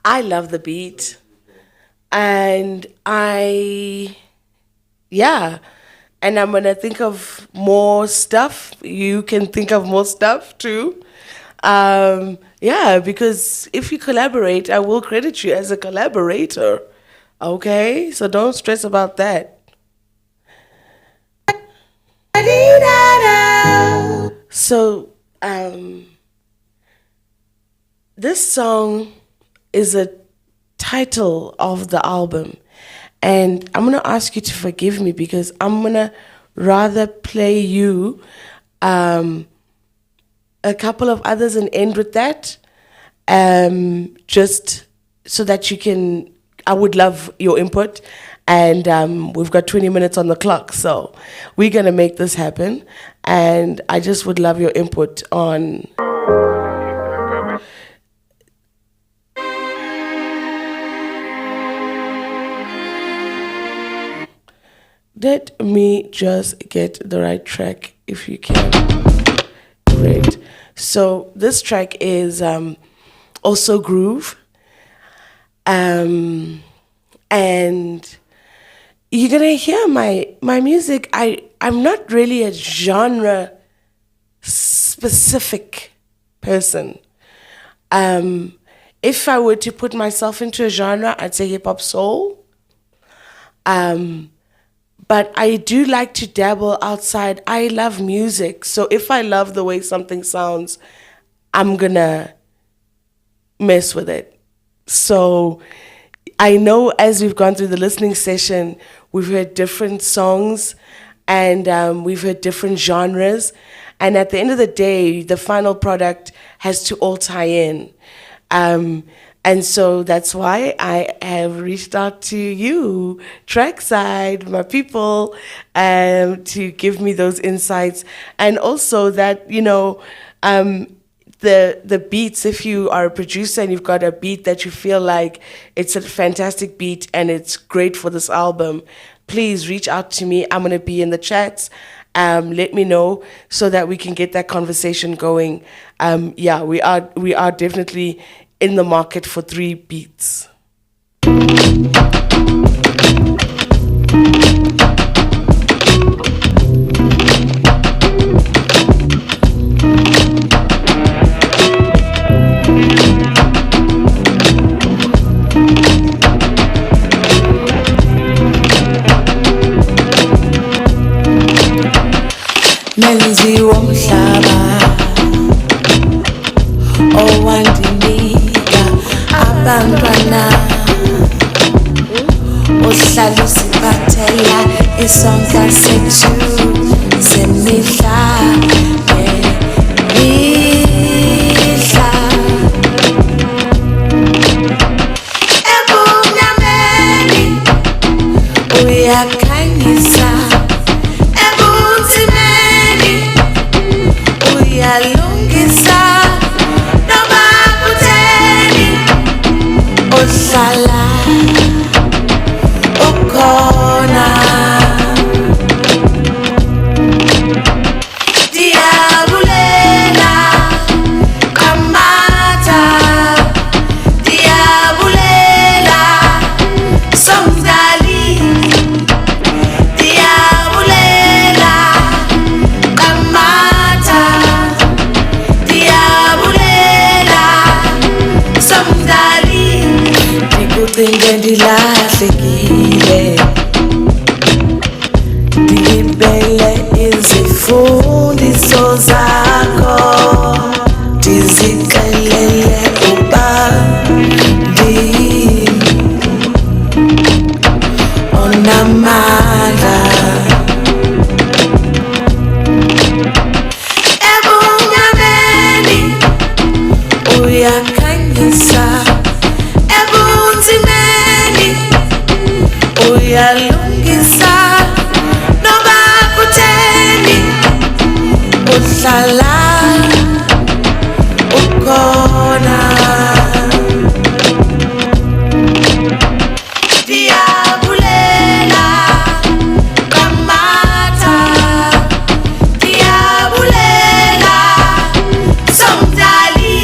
I love the beat. And yeah. And I'm going to think of more stuff. You can think of more stuff too. Yeah, because if you collaborate, I will credit you as a collaborator. Okay? So don't stress about that. So, this song is a title of the album. And I'm going to ask you to forgive me because I'm going to rather play you a couple of others and end with that. Just so that you can, I would love your input. And we've got 20 minutes on the clock. So we're going to make this happen. And I just would love your input on... Let me just get the right track if you can. Great. So this track is also groove. And you're going to hear my music. I'm not really a genre specific person. If I were to put myself into a genre, I'd say hip hop soul. But I do like to dabble outside. I love music. So if I love the way something sounds, I'm going to mess with it. So I know as we've gone through the listening session, we've heard different songs and we've heard different genres. And at the end of the day, the final product has to all tie in. And so that's why I have reached out to you, Trackside, my people, to give me those insights. And also that, you know, the beats, if you are a producer and you've got a beat that you feel like it's a fantastic beat and it's great for this album, please reach out to me. I'm going to be in the chats. Let me know so that we can get that conversation going. Yeah, we are definitely in the market for 3 beats. Menzi womhlaba owandinika abantwana ohlala usiphathela isonka sethu semihla nemihla ebumnyameni uyakhanyisa uyalungisa noma kutheni ohlala ukhona diyabulela qamatha diyabulela somdali diyabulela qamatha ndikucinge ndilahlekile ndilibele izifundiso zakho ndizixelele uba onamandla ebumnyameni uyakhanyisa uyalungisa noma kutheni uhlala ukhona diyabulela qamatha diyabulela somdali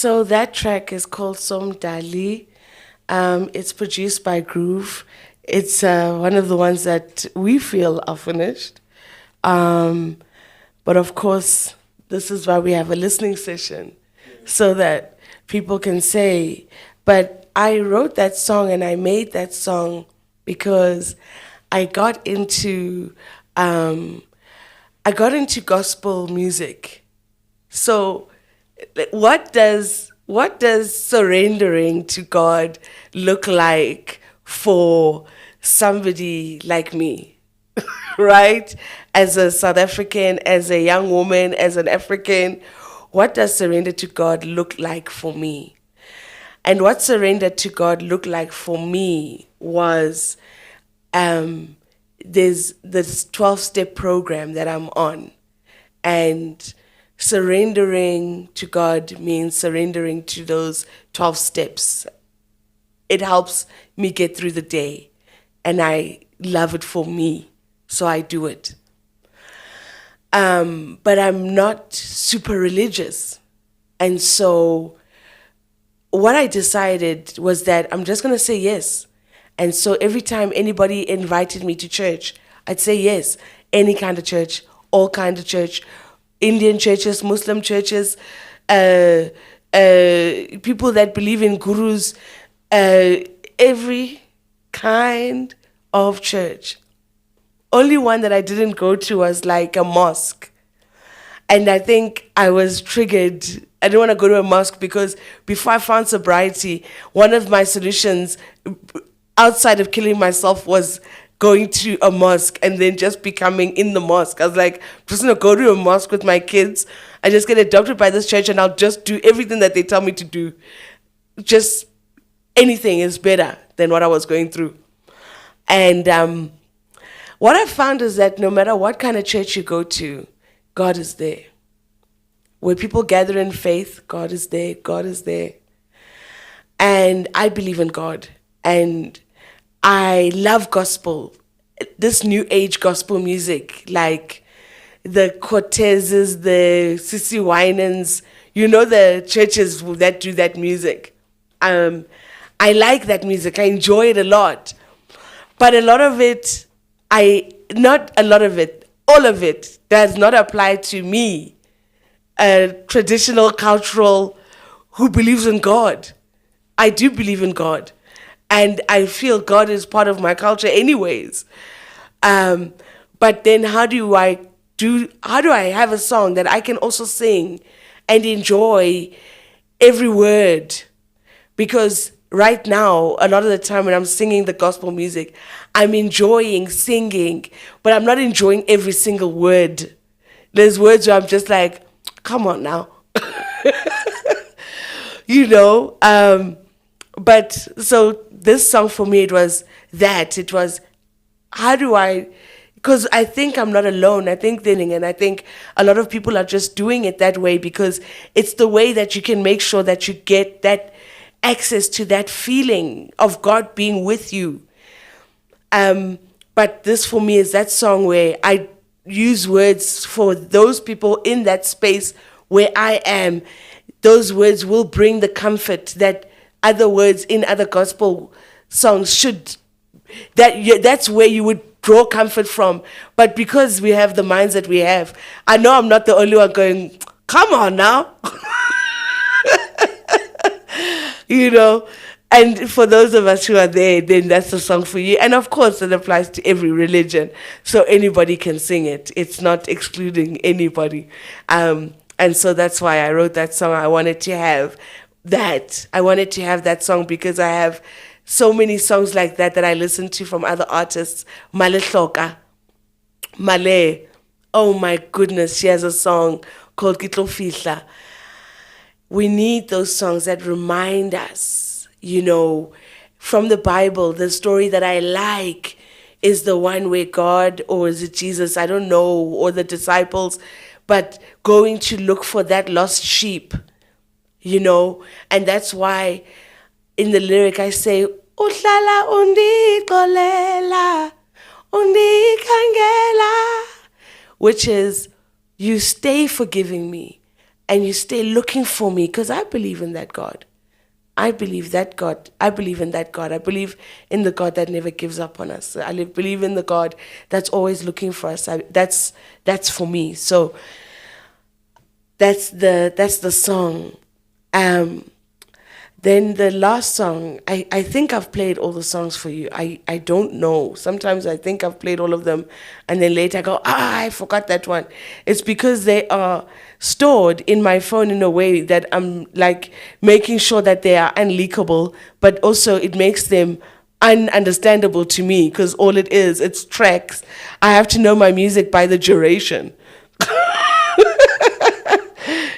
So that track is called Som Dali. It's produced by Groove. It's one of the ones that we feel are finished. But of course, this is why we have a listening session, so that people can say, but I wrote that song and I made that song because I got into gospel music. So what does surrendering to God look like for somebody like me? Right? As a South African, as a young woman, as an African, what does surrender to God look like for me? And what surrender to God looked like for me was there's this 12-step program that I'm on. And surrendering to God means surrendering to those 12 steps. It helps me get through the day. And I love it for me, so I do it. But I'm not super religious. And so what I decided was that I'm just going to say yes. And so every time anybody invited me to church, I'd say yes. Any kind of church, all kind of church, Indian churches, Muslim churches, people that believe in gurus, every kind of church. Only one that I didn't go to was like a mosque. And I think I was triggered. I didn't want to go to a mosque because before I found sobriety, one of my solutions outside of killing myself was going to a mosque and then just becoming in the mosque. I was like, I'm just going to go to a mosque with my kids. I just get adopted by this church and I'll just do everything that they tell me to do. Just anything is better than what I was going through. And what I found is that no matter what kind of church you go to, God is there. Where people gather in faith, God is there, God is there. And I believe in God. And I love gospel, this new age gospel music, like the Cortezes, the Sissy Winans, the churches that do that music. I like that music. I enjoy it a lot. But a lot of it, not a lot of it, all of it does not apply to me, a traditional, cultural, who believes in God. I do believe in God. And I feel God is part of my culture anyways. But then how do I have a song that I can also sing and enjoy every word? Because right now, a lot of the time when I'm singing the gospel music, I'm enjoying singing, but I'm not enjoying every single word. There's words where I'm just like, come on now. But so this song for me, it was because I think I'm not alone. I think a lot of people are just doing it that way because it's the way that you can make sure that you get that access to that feeling of God being with you. But this for me is that song where I use words for those people in that space where I am. Those words will bring the comfort that other words in other gospel songs should. That's where you would draw comfort from. But because we have the minds that we have, I know I'm not the only one going, come on now. And for those of us who are there, then that's the song for you. And of course, it applies to every religion. So anybody can sing it. It's not excluding anybody. And so that's why I wrote that song. I wanted to have that. I wanted to have that song because I have so many songs like that I listen to from other artists. Male Hloka. Male. Oh my goodness, she has a song called Kitlo Fihla. We need those songs that remind us, from the Bible. The story that I like is the one where God, or is it Jesus, I don't know, or the disciples, but going to look for that lost sheep, and that's why in the lyric I say, Uhlala undixolela, undikangela, which is, you stay forgiving me and you stay looking for me, because I believe in that God. I believe that God. I believe in that God. I believe in the God that never gives up on us. I believe in the God that's always looking for us. That's for me. So that's the song. Then the last song, I think I've played all the songs for you. I don't know. Sometimes I think I've played all of them, and then later I go, I forgot that one. It's because they are stored in my phone in a way that I'm like making sure that they are unleakable, but also it makes them ununderstandable to me, because all it's tracks. I have to know my music by the duration.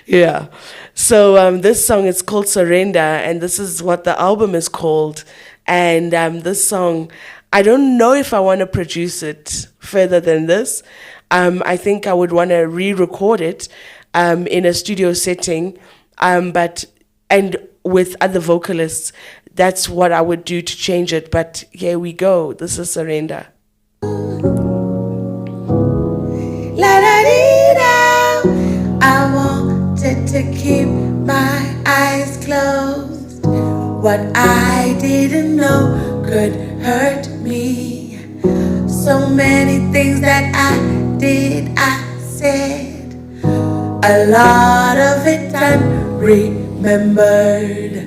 Yeah. So this song is called Surrender, and this is what the album is called. And this song, I don't know if I want to produce it further than this. I think I would want to re-record it in a studio setting, and with other vocalists. That's what I would do to change it. But here we go. This is Surrender. I wanted to keep my eyes closed. What I didn't know could hurt me. So many things that I did, I said. A lot of it unremembered.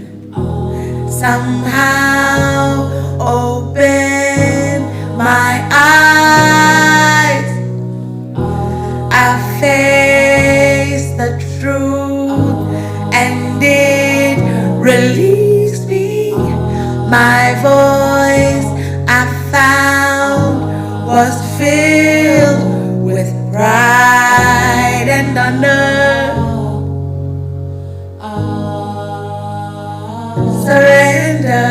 Somehow open my eyes. I face the truth and it released me. My voice I found was filled with pride and honor. Surrender.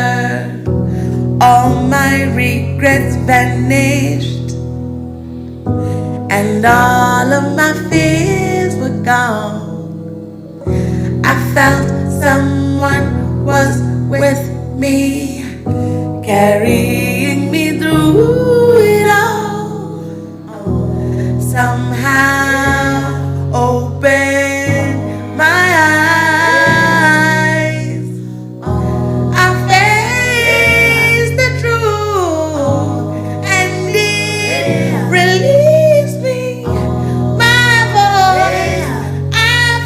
All my regrets vanished, and all of my fears were gone. I felt someone was with me, carrying me through it all. Somehow open my eyes. I faced the truth and it released me. My voice I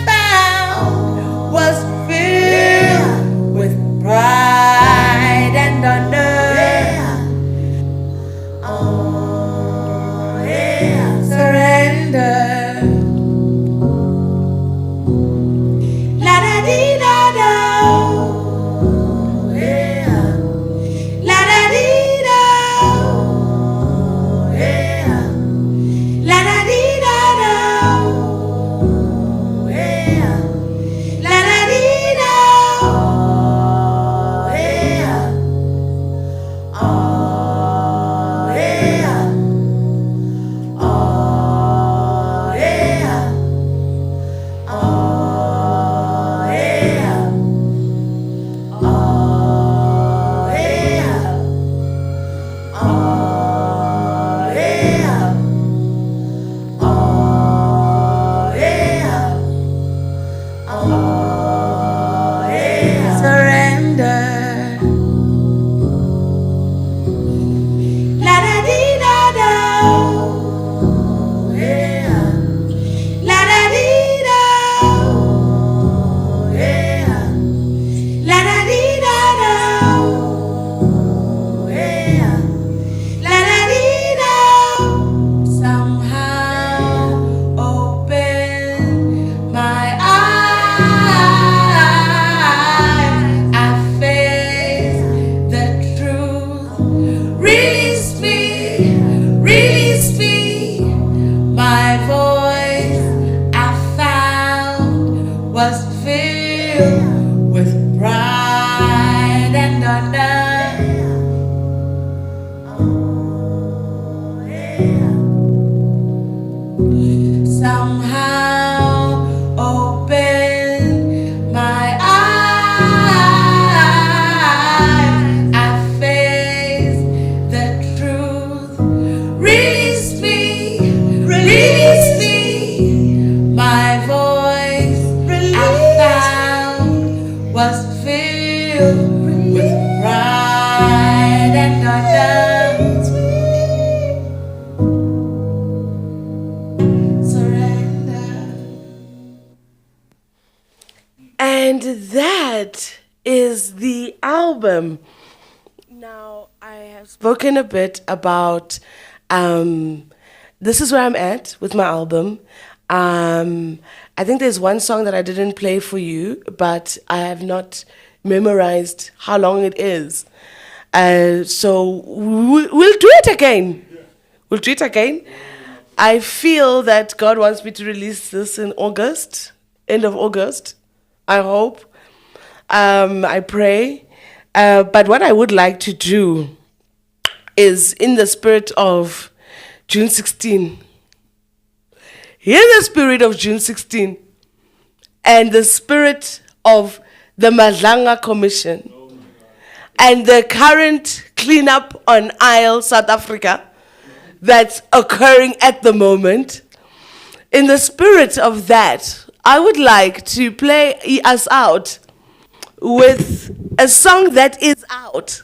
found was filled with pride and honor. Surrender. La da dee da da. La da dee da. La da dee da da. La da dee da. Surrender. La da dee da da. La da dee da. La da dee da da. La da dee da. Somehow open my eyes. I face the truth. Release me, release me. My voice I found was filled with pride and honor. Somehow open my eyes. I face the truth. Release me, release me. My voice was filled with pride and abundance. Surrender. And that is the album. Now, I have spoken a bit about this is where I'm at with my album. I think there's one song that I didn't play for you, but I have not memorized how long it is. So we'll do it again. We'll do it again. I feel that God wants me to release this in August, end of August. I hope. I pray. But what I would like to do is in the spirit of June 16. In the spirit of June 16 and the spirit of the Madlanga Commission and the current cleanup on Isle, South Africa, that's occurring at the moment, in the spirit of that, I would like to play us out with a song that is out.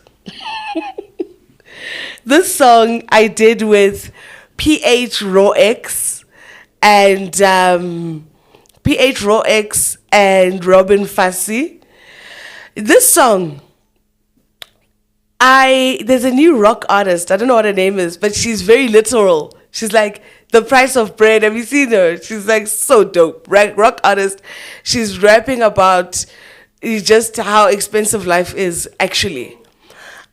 This song I did with PH Raw X and PH Raw X and Robin Fassi. This song, there's a new rock artist, I don't know what her name is, but she's very literal. She's like the price of bread. Have you seen her? She's like so dope. Rock artist. She's rapping about just how expensive life is actually.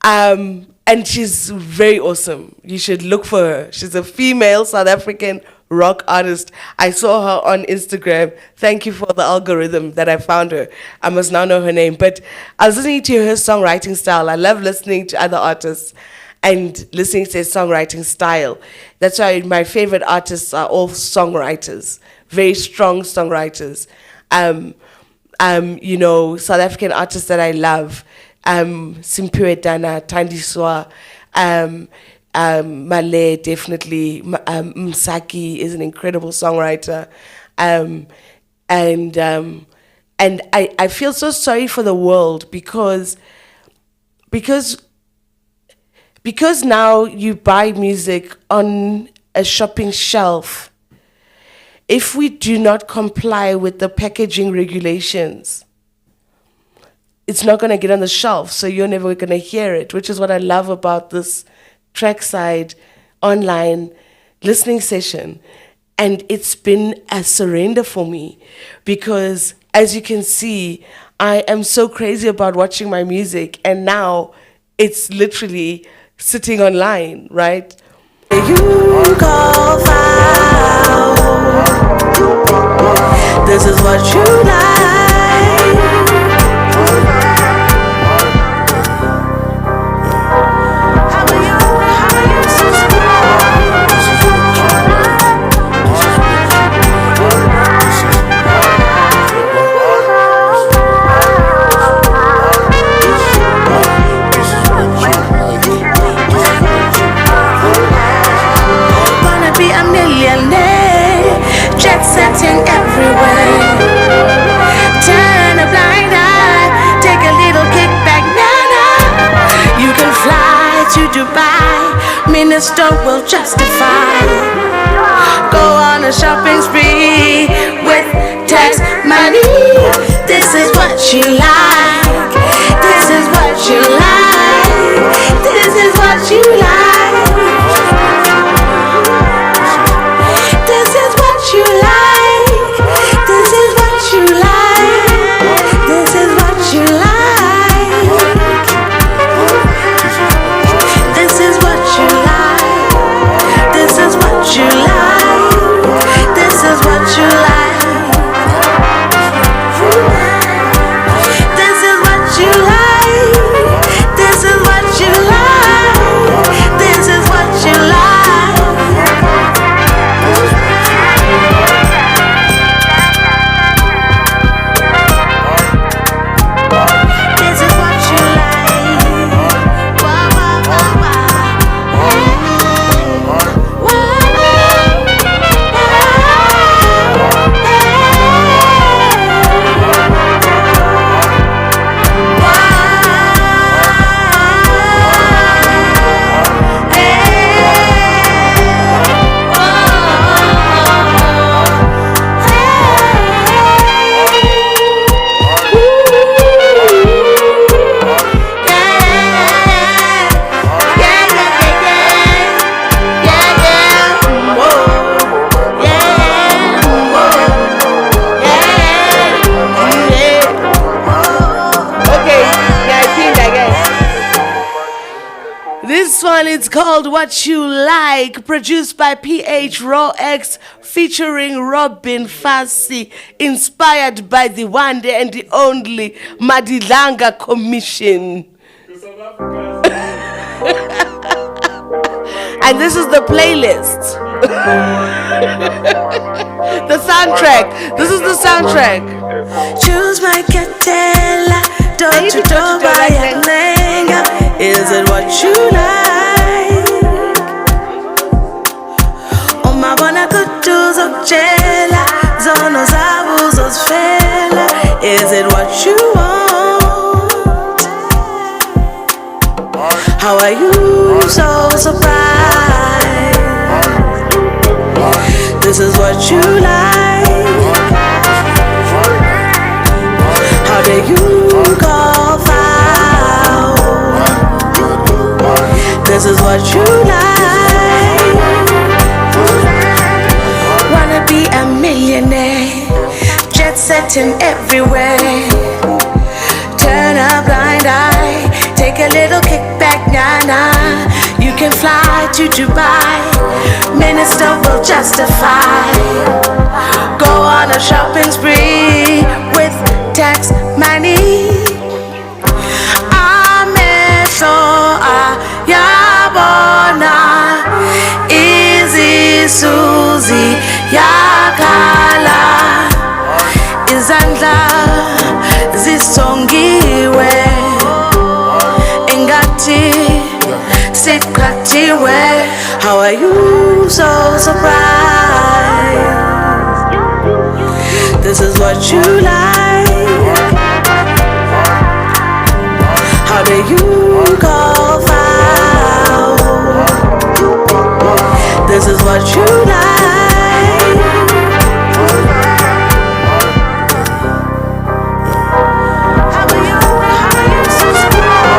And she's very awesome. You should look for her. She's a female South African rock artist. I saw her on Instagram. Thank you for the algorithm that I found her. I must now know her name. But I was listening to her songwriting style. I love listening to other artists and listening to their songwriting style. That's why my favorite artists are all songwriters, very strong songwriters. You know, South African artists that I love. Simpiwe Dana, Tandiswa, Male, definitely. Msaki is an incredible songwriter. And I feel so sorry for the world because now you buy music on a shopping shelf. If we do not comply with the packaging regulations, it's not going to get on the shelf, so you're never going to hear it, which is what I love about this trackside online listening session. And it's been a surrender for me because, as you can see, I am so crazy about watching my music, and now it's literally sitting online, right? You call foul. This is what you like. Setting everywhere. Turn a blind eye, take a little kickback, nana. You can fly to Dubai, minister will justify. Go on a shopping spree with tax money. This is what you like. This is what you like. This is what you like. This is what you like. This one is called What You Like, produced by PH Raw X, featuring Robin Fassi, inspired by the one day and the only Madilanga Commission. And this is the playlist. The soundtrack. This is the soundtrack. Choose my catela, don't you do by a lenga. Is it what you like? Oh, my bona kutu zokjela, zono zabu zosfela. Is it what you want? How are you so surprised? This is what you like. How dare you call foul? This is what you like. Wanna be a millionaire, jet setting everywhere. Turn a blind eye, take a little kickback, nah. You can fly to Dubai, minister will justify. Go on a shopping spree with tax money. Amehlo ayabona, izisuzi yakhala, izandla zisongiwe, ingati siqhathiwe. How are you so surprised? This is what you like. How do you call foul? This is what you like. How are you so surprised?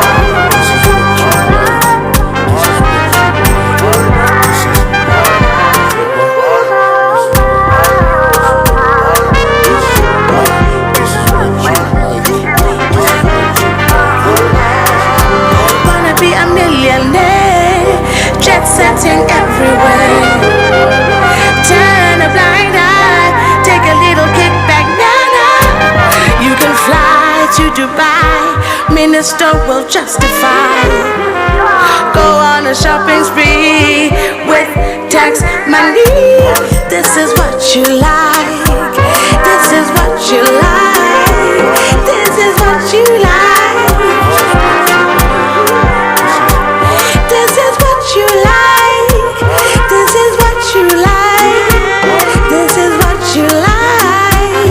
Wanna be a millionaire, jet setting everywhere. Turn a blind eye, take a little kickback, nah. You can fly to Dubai, minister will justify. Go on a shopping spree with tax money. This is what you like. This is what you like. This is what you like. This is what you like. This is what you like. This is what you like.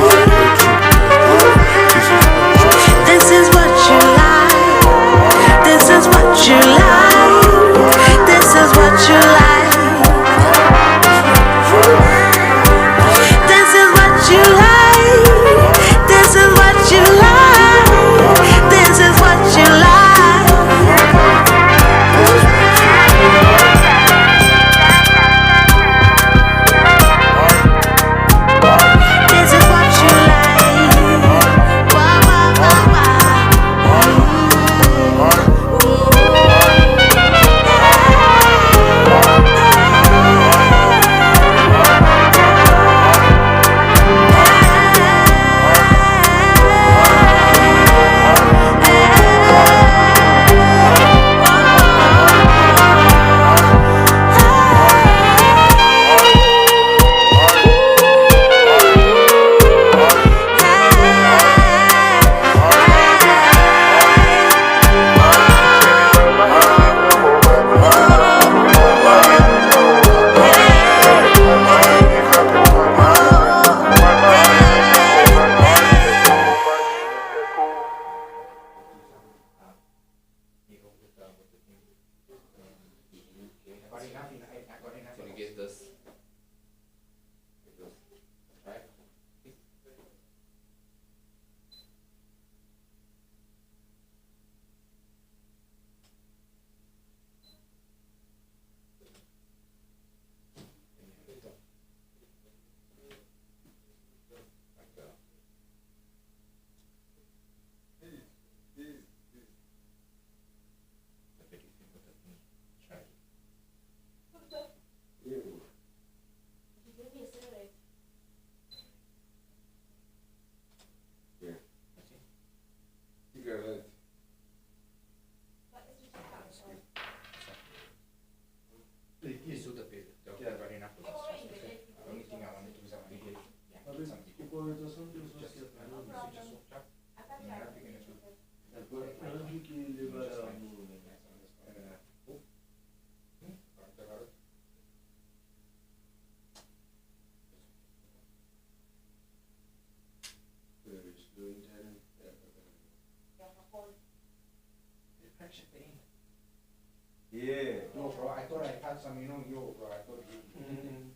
This is what you like. This is what you like. This is what you like. This is what you like. Yeah. No, bro, I thought I had some, you know, yo, bro, I thought you.